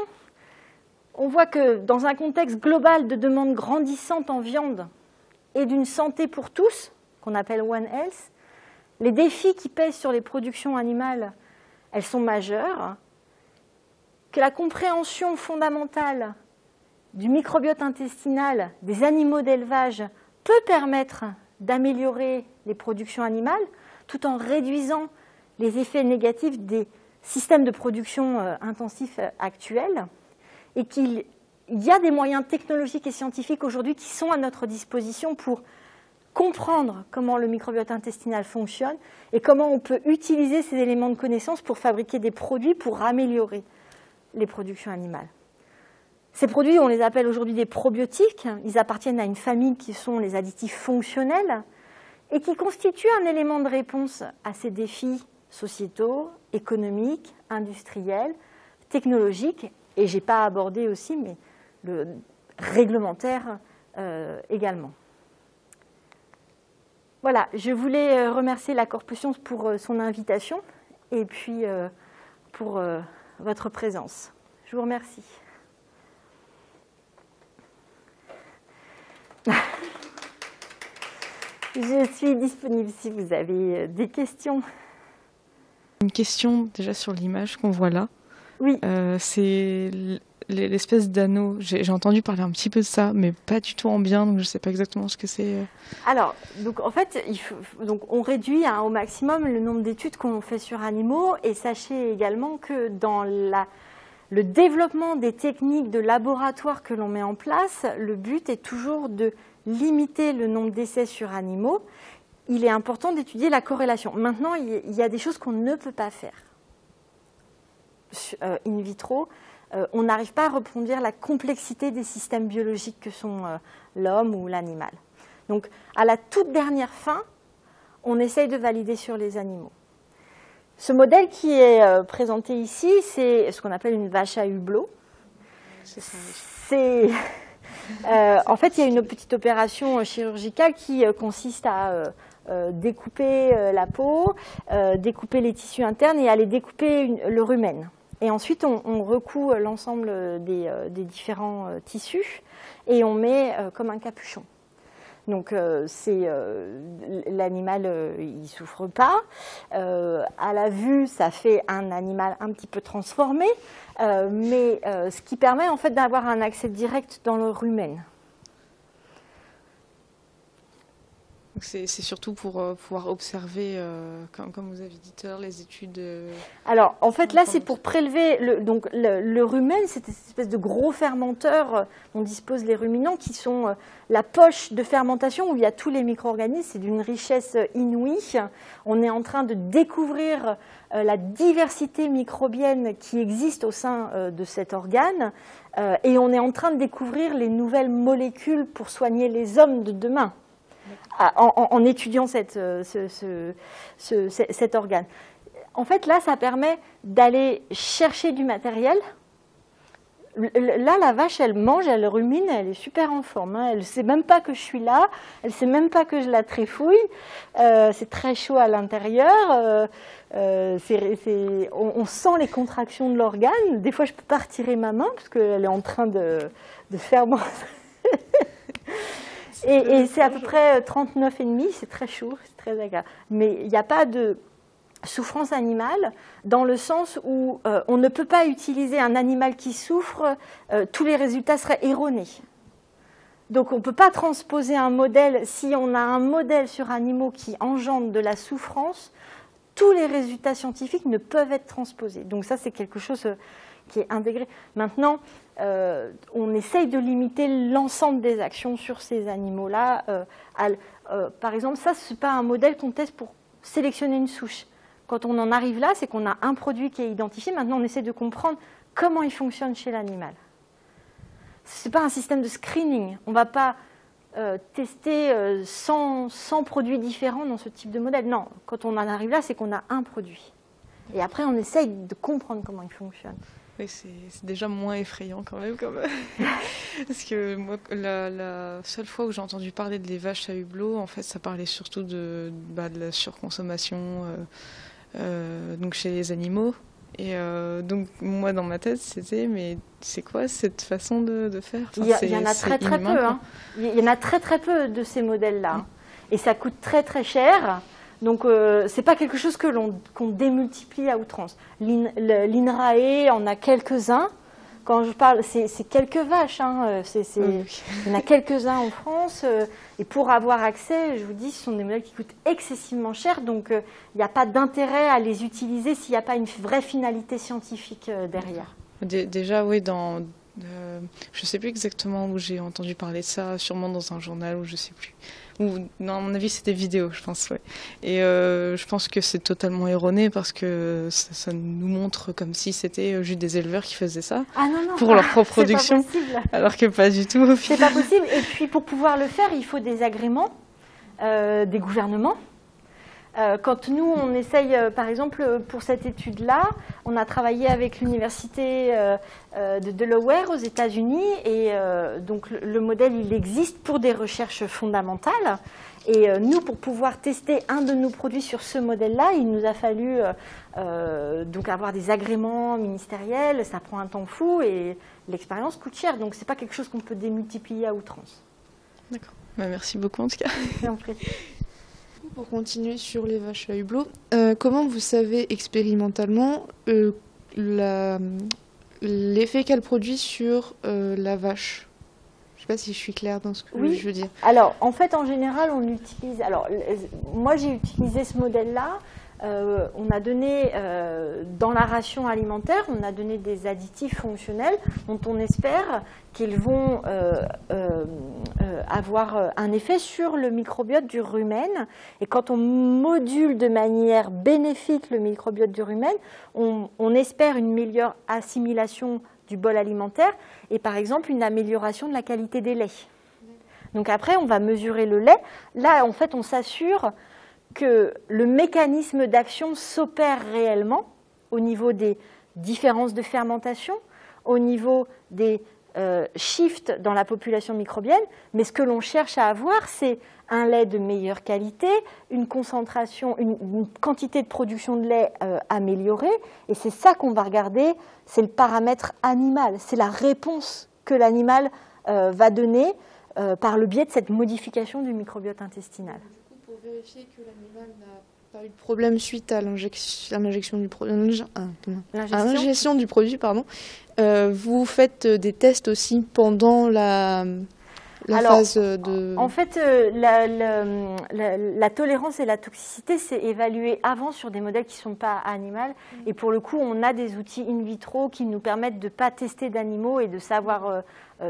on voit que dans un contexte global de demande grandissante en viande et d'une santé pour tous, qu'on appelle One Health, les défis qui pèsent sur les productions animales, elles sont majeurs, que la compréhension fondamentale du microbiote intestinal des animaux d'élevage peut permettre d'améliorer les productions animales tout en réduisant les effets négatifs des systèmes de production intensifs actuels, et qu'il y a des moyens technologiques et scientifiques aujourd'hui qui sont à notre disposition pour comprendre comment le microbiote intestinal fonctionne et comment on peut utiliser ces éléments de connaissance pour fabriquer des produits pour améliorer les productions animales. Ces produits, on les appelle aujourd'hui des probiotiques. Ils appartiennent à une famille qui sont les additifs fonctionnels et qui constituent un élément de réponse à ces défis sociétaux, économiques, industriels, technologiques, et je n'ai pas abordé aussi, mais le réglementaire également. Voilà, je voulais remercier la Corpus pour son invitation et puis pour votre présence. Je vous remercie. Je suis disponible si vous avez des questions. Une question déjà sur l'image qu'on voit là. Oui. C'est l'espèce d'anneau. J'ai entendu parler un petit peu de ça, mais pas du tout en bien, donc je ne sais pas exactement ce que c'est. Alors, donc, en fait, on réduit au maximum le nombre d'études qu'on fait sur animaux, et sachez également que dans le développement des techniques de laboratoire que l'on met en place, le but est toujours de limiter le nombre d'essais sur animaux. Il est important d'étudier la corrélation. Maintenant, il y a des choses qu'on ne peut pas faire in vitro. On n'arrive pas à reproduire la complexité des systèmes biologiques que sont l'homme ou l'animal. Donc, à la toute dernière fin, on essaye de valider sur les animaux. Ce modèle qui est présenté ici, c'est ce qu'on appelle une vache à hublot. En fait, il y a une petite opération chirurgicale qui consiste à découper la peau, découper les tissus internes et aller découper le rumen. Et ensuite, on recoue l'ensemble des différents tissus et on met comme un capuchon. Donc, l'animal, il ne souffre pas. À la vue, ça fait un animal un petit peu transformé, mais ce qui permet en fait d'avoir un accès direct dans le rumen. C'est surtout pour pouvoir observer, comme vous avez dit tout à l'heure, les études. Alors, en fait, là, c'est pour prélever. Le rumen, c'est cette espèce de gros fermenteur dont disposent les ruminants, qui sont la poche de fermentation où il y a tous les micro-organismes. C'est d'une richesse inouïe. On est en train de découvrir la diversité microbienne qui existe au sein de cet organe. Et on est en train de découvrir les nouvelles molécules pour soigner les hommes de demain. En étudiant cet organe. En fait, là, ça permet d'aller chercher du matériel. Là, la vache, elle mange, elle rumine, elle est super en forme. Hein. Elle ne sait même pas que je suis là, elle ne sait même pas que je la trifouille. C'est très chaud à l'intérieur. On sent les contractions de l'organe. Des fois, je ne peux pas retirer ma main parce qu'elle est en train de faire... Et c'est à peu près 39,5, c'est très chaud, c'est très agréable. Mais il n'y a pas de souffrance animale dans le sens où on ne peut pas utiliser un animal qui souffre, tous les résultats seraient erronés. Donc on ne peut pas transposer un modèle, si on a un modèle sur animaux qui engendre de la souffrance, tous les résultats scientifiques ne peuvent être transposés. Donc ça, c'est quelque chose qui est intégré. Maintenant, on essaye de limiter l'ensemble des actions sur ces animaux-là. Par exemple, ça, ce n'est pas un modèle qu'on teste pour sélectionner une souche. Quand on en arrive là, c'est qu'on a un produit qui est identifié. Maintenant, on essaie de comprendre comment il fonctionne chez l'animal. Ce n'est pas un système de screening. On ne va pas tester 100 produits différents dans ce type de modèle. Non, quand on en arrive là, c'est qu'on a un produit. Et après, on essaye de comprendre comment il fonctionne. Oui, c'est déjà moins effrayant quand même. Parce que moi, la seule fois où j'ai entendu parler des vaches à hublot, en fait, ça parlait surtout de la surconsommation donc chez les animaux. Et donc, moi, dans ma tête, c'était, mais c'est quoi cette façon de faire? Il y en a très peu. Hein. Il y en a très peu de ces modèles-là. Hein. Et ça coûte très cher. Donc, ce n'est pas quelque chose qu'on démultiplie à outrance. L'INRAE en a quelques-uns. Quand je parle, c'est quelques vaches. Hein. Il y en a quelques-uns en France. Et pour avoir accès, je vous dis, ce sont des modèles qui coûtent excessivement cher. Donc, il n'y a pas d'intérêt à les utiliser s'il n'y a pas une vraie finalité scientifique derrière. Déjà, oui, je ne sais plus exactement où j'ai entendu parler de ça, sûrement dans un journal ou je ne sais plus. Non, à mon avis, c'était vidéo, je pense. Ouais. Et je pense que c'est totalement erroné parce que ça nous montre comme si c'était juste des éleveurs qui faisaient ça pour leur propre production, alors que pas du tout. C'est pas possible. Et puis, pour pouvoir le faire, il faut des agréments des gouvernements. Quand nous, on essaye, par exemple, pour cette étude-là, on a travaillé avec l'université de Delaware aux États-Unis et donc le modèle, il existe pour des recherches fondamentales. Et nous, pour pouvoir tester un de nos produits sur ce modèle-là, il nous a fallu donc avoir des agréments ministériels. Ça prend un temps fou et l'expérience coûte cher. Donc, ce n'est pas quelque chose qu'on peut démultiplier à outrance. D'accord. Bah, merci beaucoup, en tout cas. Pour continuer sur les vaches à hublot, comment vous savez expérimentalement l'effet qu'elle produit sur la vache? Je ne sais pas si je suis claire dans ce que je veux dire. Alors, en fait, en général, on utilise... Alors, moi, j'ai utilisé ce modèle-là. On a donné, dans la ration alimentaire, on a donné des additifs fonctionnels dont on espère qu'ils vont avoir un effet sur le microbiote du rumen. Et quand on module de manière bénéfique le microbiote du rumen, on espère une meilleure assimilation du bol alimentaire et par exemple une amélioration de la qualité des laits. Donc après, on va mesurer le lait. Là, en fait, on s'assure que le mécanisme d'action s'opère réellement au niveau des différences de fermentation, au niveau des shift dans la population microbienne, mais ce que l'on cherche à avoir, c'est un lait de meilleure qualité, une concentration, une quantité de production de lait améliorée, et c'est ça qu'on va regarder, c'est le paramètre animal, c'est la réponse que l'animal va donner par le biais de cette modification du microbiote intestinal. Du coup, pour vérifier que l'animal n'a pas eu de problème suite à l'injection du produit, pardon, vous faites des tests aussi pendant la phase de... En fait, la tolérance et la toxicité, c'est évalué avant sur des modèles qui ne sont pas animaux. Et pour le coup, on a des outils in vitro qui nous permettent de ne pas tester d'animaux et de savoir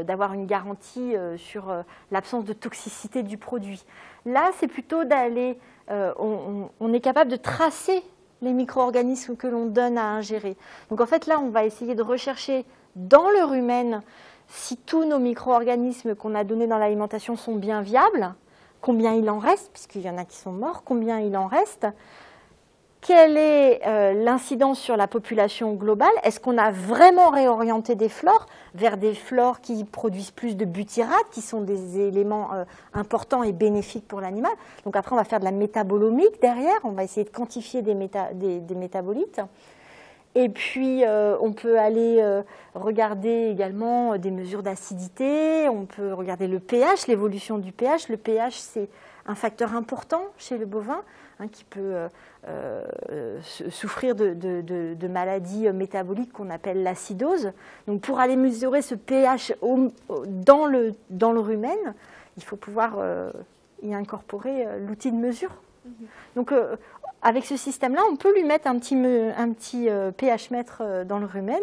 d'avoir une garantie sur l'absence de toxicité du produit. Là, c'est plutôt d'aller... on est capable de tracer les micro-organismes que l'on donne à ingérer. Donc en fait, là, on va essayer de rechercher dans le rumen si tous nos micro-organismes qu'on a donnés dans l'alimentation sont bien viables, combien il en reste, puisqu'il y en a qui sont morts, combien il en reste, quelle est l'incidence sur la population globale, est-ce qu'on a vraiment réorienté des flores vers des flores qui produisent plus de butyrate, qui sont des éléments importants et bénéfiques pour l'animal. Donc après, on va faire de la métabolomique derrière, on va essayer de quantifier des métabolites. Et puis, on peut aller regarder également des mesures d'acidité, on peut regarder le pH, l'évolution du pH. Le pH, c'est un facteur important chez le bovin qui peut souffrir de maladies métaboliques qu'on appelle l'acidose. Donc, pour aller mesurer ce pH dans le rumen, il faut pouvoir y incorporer l'outil de mesure. Donc, avec ce système-là, on peut lui mettre un petit pH mètre dans le rumen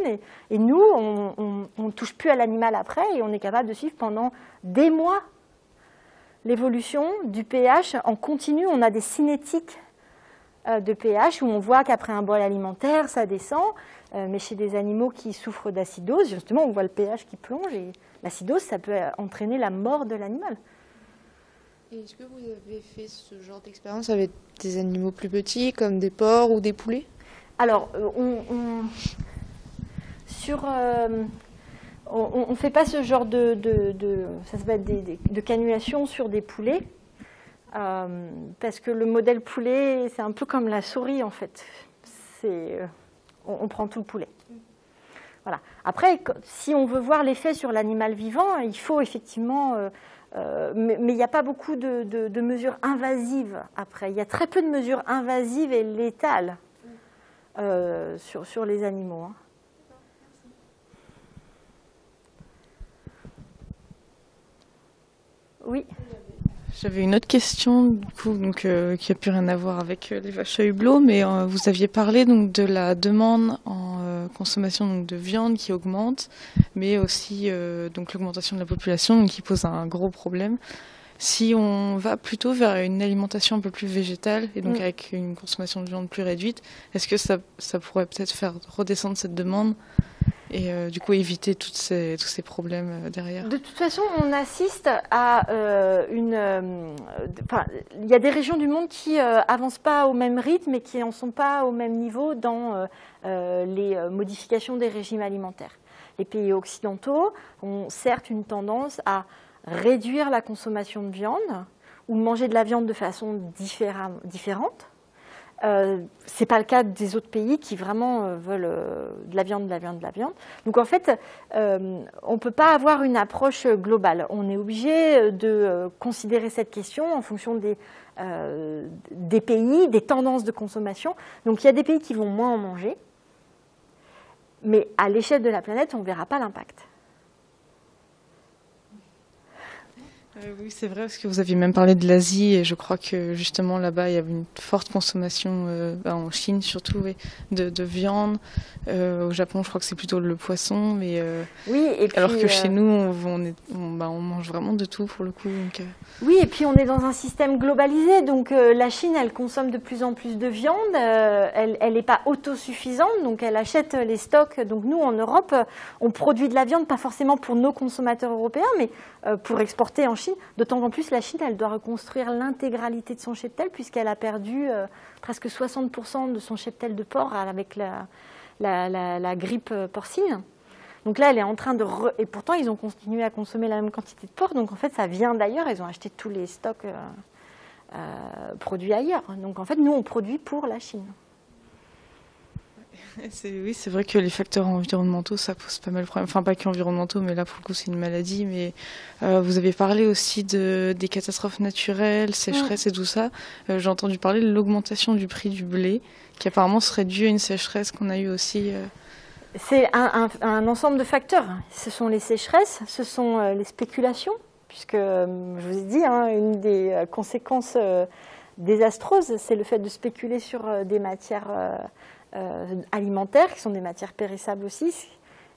et nous, on ne touche plus à l'animal après et on est capable de suivre pendant des mois l'évolution du pH en continu. On a des cinétiques de pH où on voit qu'après un bol alimentaire, ça descend, mais chez des animaux qui souffrent d'acidose, justement, on voit le pH qui plonge et l'acidose, ça peut entraîner la mort de l'animal. Et est-ce que vous avez fait ce genre d'expérience avec des animaux plus petits, comme des porcs ou des poulets? Alors, on ne fait pas ce genre ça s'appelle de cannulation sur des poulets, parce que le modèle poulet, c'est un peu comme la souris, en fait. On prend tout le poulet. Voilà. Après, si on veut voir l'effet sur l'animal vivant, il faut effectivement... mais il n'y a pas beaucoup de mesures invasives après. Il y a très peu de mesures invasives et létales sur les animaux. Oui. J'avais une autre question, du coup, donc, qui n'a plus rien à voir avec les vaches à hublot, mais vous aviez parlé donc, de la demande en consommation donc, de viande qui augmente, mais aussi donc, l'augmentation de la population donc, qui pose un gros problème. Si on va plutôt vers une alimentation un peu plus végétale et donc avec une consommation de viande plus réduite, est-ce que ça pourrait peut-être faire redescendre cette demande et du coup éviter tous ces problèmes derrière? De toute façon, on assiste à il y a des régions du monde qui avancent pas au même rythme et qui n'en sont pas au même niveau dans les modifications des régimes alimentaires. Les pays occidentaux ont certes une tendance à réduire la consommation de viande ou manger de la viande de façon différente. Ce n'est pas le cas des autres pays qui vraiment veulent de la viande. Donc en fait, on ne peut pas avoir une approche globale. On est obligé de considérer cette question en fonction des pays, des tendances de consommation. Donc il y a des pays qui vont moins en manger, mais à l'échelle de la planète, on ne verra pas l'impact. Oui, c'est vrai, parce que vous aviez même parlé de l'Asie, et je crois que justement là-bas, il y avait une forte consommation, en Chine surtout, de viande. Au Japon, je crois que c'est plutôt le poisson, mais oui, et puis, alors que chez nous, on mange vraiment de tout pour le coup. Donc, Oui, et puis on est dans un système globalisé, donc la Chine, elle consomme de plus en plus de viande, elle n'est pas autosuffisante, donc elle achète les stocks. Donc nous, en Europe, on produit de la viande, pas forcément pour nos consommateurs européens, mais pour exporter en Chine. D'autant qu'en plus, la Chine, elle doit reconstruire l'intégralité de son cheptel, puisqu'elle a perdu presque 60% de son cheptel de porc avec la grippe porcine. Donc là, elle est en train de... Et pourtant, ils ont continué à consommer la même quantité de porc. Donc en fait, ça vient d'ailleurs. Ils ont acheté tous les stocks produits ailleurs. Donc en fait, nous, on produit pour la Chine. Oui, c'est vrai que les facteurs environnementaux, ça pose pas mal de problèmes. Enfin, pas qu'environnementaux, mais là, pour le coup, c'est une maladie. Mais vous avez parlé aussi des catastrophes naturelles, sécheresse et tout ça. J'ai entendu parler de l'augmentation du prix du blé, qui apparemment serait due à une sécheresse qu'on a eue aussi. C'est un ensemble de facteurs. Ce sont les sécheresses, ce sont les spéculations, puisque, je vous ai dit, une des conséquences désastreuses, c'est le fait de spéculer sur des matières alimentaires, qui sont des matières périssables aussi.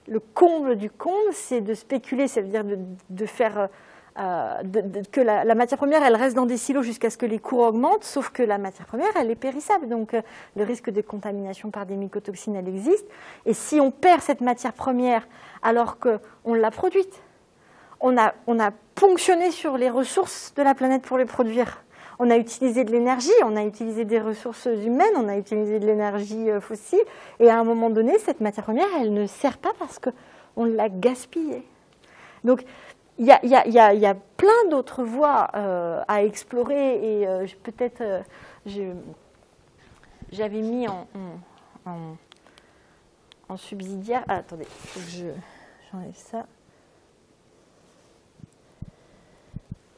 Le comble du comble, c'est de spéculer, ça veut dire de faire que la matière première, elle reste dans des silos jusqu'à ce que les cours augmentent, sauf que la matière première, elle est périssable. Donc, le risque de contamination par des mycotoxines, elle existe. Et si on perd cette matière première alors qu'on l'a produite, on a ponctionné sur les ressources de la planète pour les produire. On a utilisé de l'énergie, on a utilisé des ressources humaines, on a utilisé de l'énergie fossile. Et à un moment donné, cette matière première, elle ne sert pas parce qu'on l'a gaspillée. Donc, il y a plein d'autres voies à explorer. Et peut-être, j'avais mis en subsidiaire... Ah, attendez, j'enlève ça.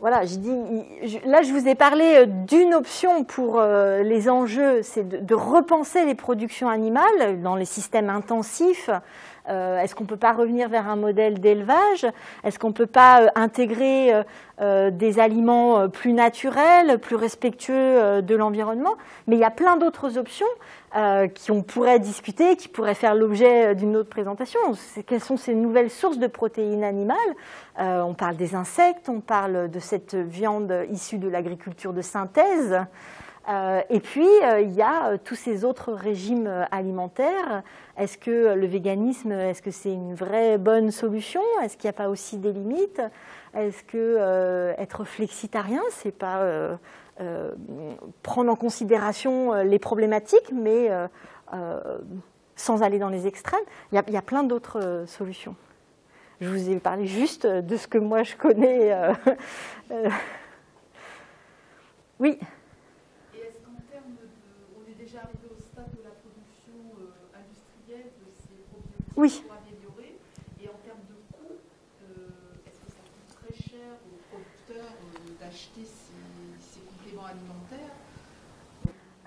Voilà, là, je vous ai parlé d'une option pour les enjeux, c'est de repenser les productions animales dans les systèmes intensifs. Est-ce qu'on ne peut pas revenir vers un modèle d'élevage? Est-ce qu'on ne peut pas intégrer des aliments plus naturels, plus respectueux de l'environnement? Mais il y a plein d'autres options qu'on pourrait discuter, qui pourraient faire l'objet d'une autre présentation. Quelles sont ces nouvelles sources de protéines animales? On parle des insectes, on parle de cette viande issue de l'agriculture de synthèse. Et puis, il y a tous ces autres régimes alimentaires. Est-ce que le véganisme, est-ce que c'est une vraie bonne solution? Est-ce qu'il n'y a pas aussi des limites? Est-ce que être flexitarien, c'est pas prendre en considération les problématiques, mais sans aller dans les extrêmes? Il y a plein d'autres solutions. Je vous ai parlé juste de ce que moi je connais. Oui. Oui. Pour améliorer. Et en termes de coût, est-ce que ça coûte très cher aux producteurs d'acheter ces compléments alimentaires?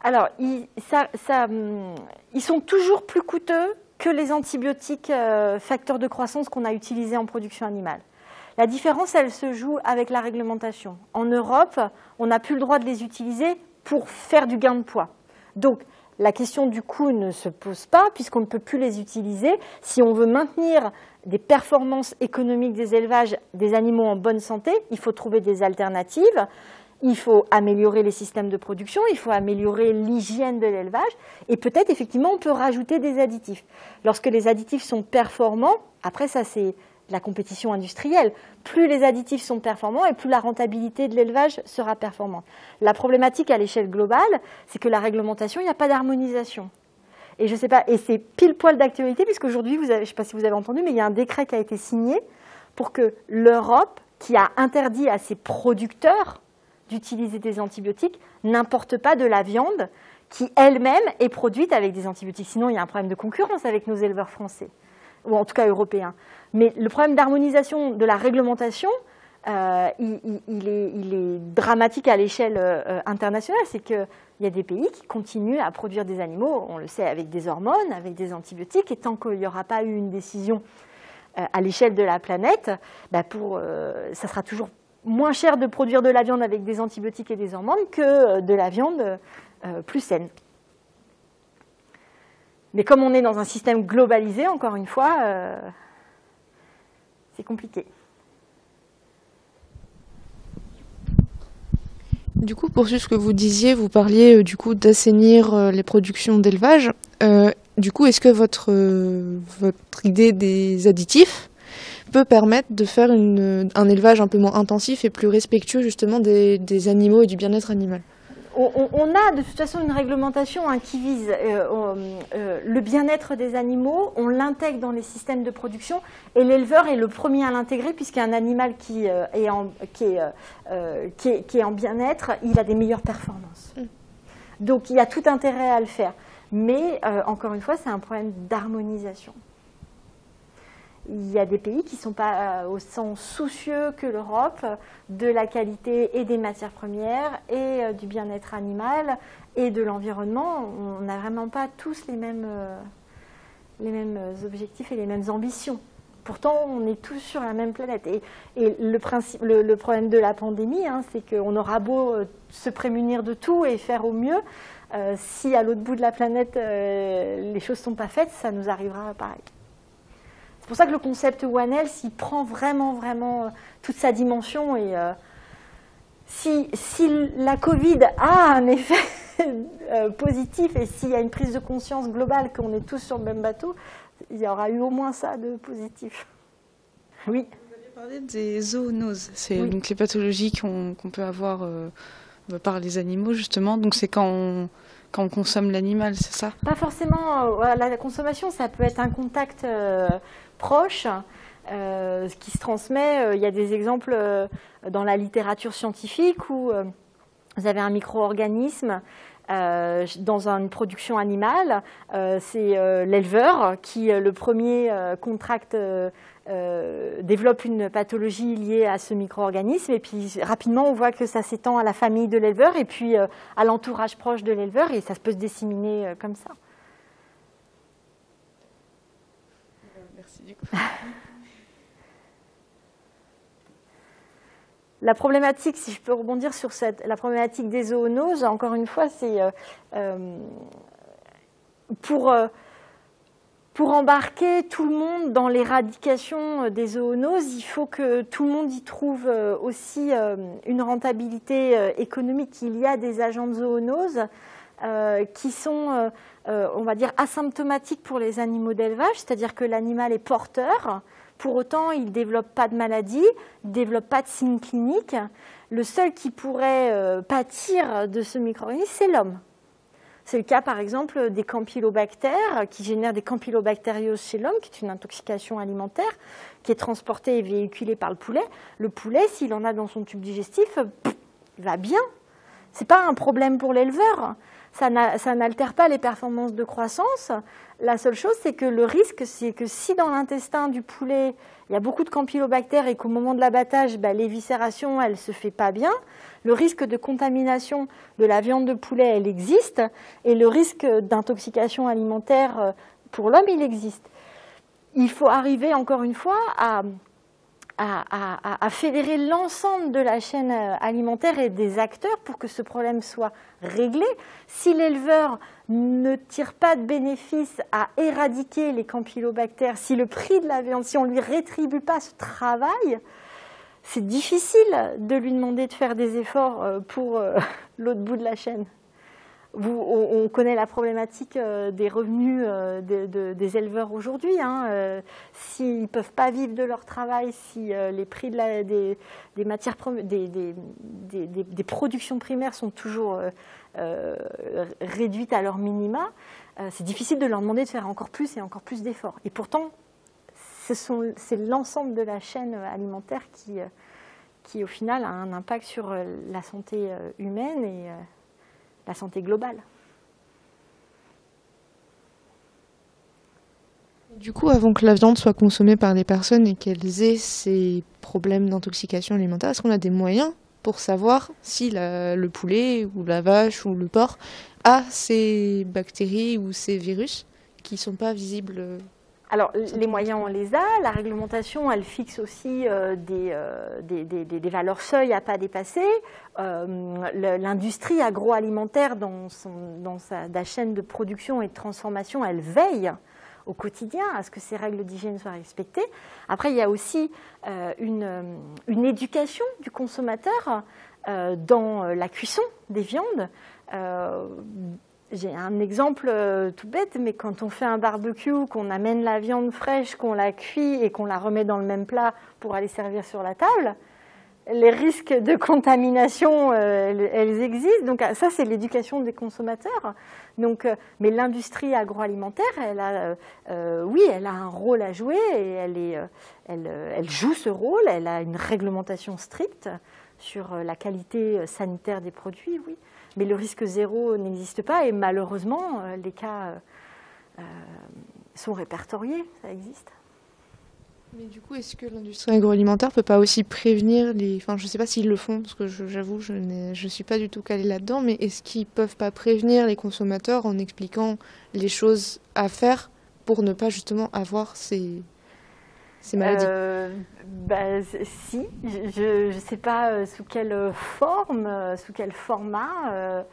Alors, ils sont toujours plus coûteux que les antibiotiques facteurs de croissance qu'on a utilisés en production animale. La différence, elle se joue avec la réglementation. En Europe, on n'a plus le droit de les utiliser pour faire du gain de poids. Donc, la question du coût ne se pose pas puisqu'on ne peut plus les utiliser. Si on veut maintenir des performances économiques des élevages des animaux en bonne santé, il faut trouver des alternatives. Il faut améliorer les systèmes de production, il faut améliorer l'hygiène de l'élevage et peut-être effectivement on peut rajouter des additifs. Lorsque les additifs sont performants, après ça c'est la compétition industrielle, plus les additifs sont performants et plus la rentabilité de l'élevage sera performante. La problématique à l'échelle globale, c'est que la réglementation, il n'y a pas d'harmonisation. Et je sais pas, et c'est pile poil d'actualité puisqu'aujourd'hui, je ne sais pas si vous avez entendu, mais il y a un décret qui a été signé pour que l'Europe, qui a interdit à ses producteurs d'utiliser des antibiotiques, n'importe pas de la viande qui elle-même est produite avec des antibiotiques. Sinon, il y a un problème de concurrence avec nos éleveurs français, ou en tout cas européens. Mais le problème d'harmonisation de la réglementation, il est dramatique à l'échelle internationale. C'est qu'il y a des pays qui continuent à produire des animaux, on le sait, avec des hormones, avec des antibiotiques, et tant qu'il n'y aura pas eu une décision à l'échelle de la planète, ça sera toujours moins cher de produire de la viande avec des antibiotiques et des hormones que de la viande plus saine. Mais comme on est dans un système globalisé, encore une fois, c'est compliqué. Du coup, pour ce que vous disiez, vous parliez du coup d'assainir les productions d'élevage. Du coup, est-ce que votre idée des additifs peut permettre de faire un élevage un peu moins intensif et plus respectueux justement des animaux et du bien-être animal? On a de toute façon une réglementation qui vise le bien-être des animaux, on l'intègre dans les systèmes de production et l'éleveur est le premier à l'intégrer puisqu'un animal qui est en bien-être, il a des meilleures performances. Donc il y a tout intérêt à le faire. Mais encore une fois, c'est un problème d'harmonisation. Il y a des pays qui ne sont pas autant soucieux que l'Europe de la qualité et des matières premières et du bien-être animal et de l'environnement. On n'a vraiment pas tous les mêmes objectifs et les mêmes ambitions. Pourtant, on est tous sur la même planète. Et le problème de la pandémie, c'est qu'on aura beau se prémunir de tout et faire au mieux, si à l'autre bout de la planète, les choses ne sont pas faites, ça nous arrivera pareil. C'est pour ça que le concept One Health, il prend vraiment toute sa dimension. Et si la Covid a un effet positif et s'il y a une prise de conscience globale qu'on est tous sur le même bateau, il y aura eu au moins ça de positif. Oui. Vous avez parlé des zoonoses. C'est donc les pathologies qu'on peut avoir par les animaux, justement. Donc c'est quand on consomme l'animal, c'est ça? Pas forcément. La consommation, ça peut être un contact proche qui se transmet. Il y a des exemples dans la littérature scientifique où vous avez un micro-organisme dans une production animale. C'est l'éleveur qui, le premier, développe une pathologie liée à ce micro-organisme et puis rapidement on voit que ça s'étend à la famille de l'éleveur et puis à l'entourage proche de l'éleveur et ça peut se disséminer comme ça. Merci du coup. La problématique, si je peux rebondir sur la problématique des zoonoses, encore une fois, c'est pour embarquer tout le monde dans l'éradication des zoonoses, il faut que tout le monde y trouve aussi une rentabilité économique. Il y a des agents de zoonoses qui sont, on va dire, asymptomatiques pour les animaux d'élevage, c'est-à-dire que l'animal est porteur. Pour autant, il ne développe pas de maladie, il ne développe pas de signes cliniques. Le seul qui pourrait pâtir de ce micro-organisme, c'est l'homme. C'est le cas, par exemple, des campylobactères qui génèrent des campylobactérioses chez l'homme, qui est une intoxication alimentaire, qui est transportée et véhiculée par le poulet. Le poulet, s'il en a dans son tube digestif, il va bien. Ce n'est pas un problème pour l'éleveur. Ça n'altère pas les performances de croissance. La seule chose, c'est que le risque, c'est que si dans l'intestin du poulet, il y a beaucoup de campylobactères et qu'au moment de l'abattage, l'éviscération, elle ne se fait pas bien, le risque de contamination de la viande de poulet, elle existe, et le risque d'intoxication alimentaire pour l'homme, il existe. Il faut arriver, encore une fois, à fédérer l'ensemble de la chaîne alimentaire et des acteurs pour que ce problème soit réglé. Si l'éleveur ne tire pas de bénéfice à éradiquer les campylobactères, si le prix de la viande, si on ne lui rétribue pas ce travail, c'est difficile de lui demander de faire des efforts pour l'autre bout de la chaîne. On connaît la problématique des revenus des éleveurs aujourd'hui. S'ils ne peuvent pas vivre de leur travail, si les prix des matières des productions primaires sont toujours réduites à leur minima, c'est difficile de leur demander de faire encore plus et encore plus d'efforts. Et pourtant, c'est l'ensemble de la chaîne alimentaire qui, au final, a un impact sur la santé humaine et la santé globale. Du coup, avant que la viande soit consommée par les personnes et qu'elles aient ces problèmes d'intoxication alimentaire, est-ce qu'on a des moyens pour savoir si le poulet ou la vache ou le porc a ces bactéries ou ces virus qui ne sont pas visibles? Alors, les moyens, on les a. La réglementation, elle fixe aussi des valeurs seuil à ne pas dépasser. L'industrie agroalimentaire, dans sa chaîne de production et de transformation, elle veille au quotidien à ce que ces règles d'hygiène soient respectées. Après, il y a aussi une éducation du consommateur dans la cuisson des viandes. J'ai un exemple tout bête, mais quand on fait un barbecue, qu'on amène la viande fraîche, qu'on la cuit et qu'on la remet dans le même plat pour aller servir sur la table, les risques de contamination, elles existent. Donc ça, c'est l'éducation des consommateurs. Donc, mais l'industrie agroalimentaire, elle a, oui, elle a un rôle à jouer et elle joue ce rôle. Elle a une réglementation stricte sur la qualité sanitaire des produits, oui. Mais le risque zéro n'existe pas et malheureusement, les cas sont répertoriés, ça existe. Mais du coup, est-ce que l'industrie agroalimentaire peut pas aussi prévenir les... Enfin, je ne sais pas s'ils le font, parce que j'avoue, je ne suis pas du tout calée là-dedans, mais est-ce qu'ils peuvent pas prévenir les consommateurs en expliquant les choses à faire pour ne pas justement avoir ces maladies? Si, je ne sais pas sous quelle forme, sous quel format.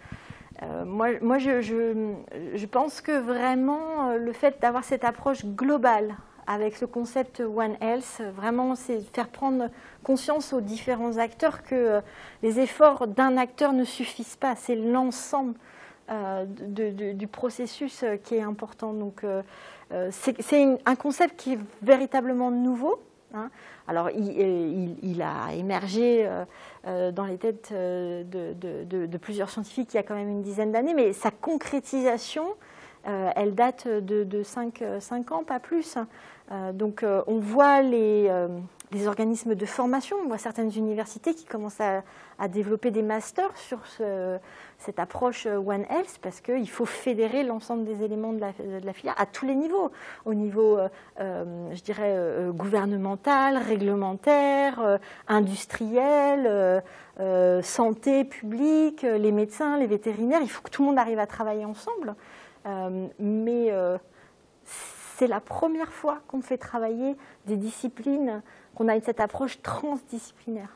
Moi je pense que vraiment le fait d'avoir cette approche globale avec ce concept One Health, vraiment c'est faire prendre conscience aux différents acteurs que les efforts d'un acteur ne suffisent pas, c'est l'ensemble du processus qui est important. Donc c'est un concept qui est véritablement nouveau. Hein. Alors il a émergé dans les têtes de plusieurs scientifiques il y a quand même une dizaine d'années, mais sa concrétisation, elle date de 5 ans, pas plus. Donc on voit les organismes de formation, on voit certaines universités qui commencent à développer des masters sur cette approche One Health, parce qu'il faut fédérer l'ensemble des éléments de la filière à tous les niveaux, au niveau, je dirais, gouvernemental, réglementaire, industriel, santé publique, les médecins, les vétérinaires. Il faut que tout le monde arrive à travailler ensemble. Mais c'est la première fois qu'on fait travailler des disciplines, qu'on a cette approche transdisciplinaire.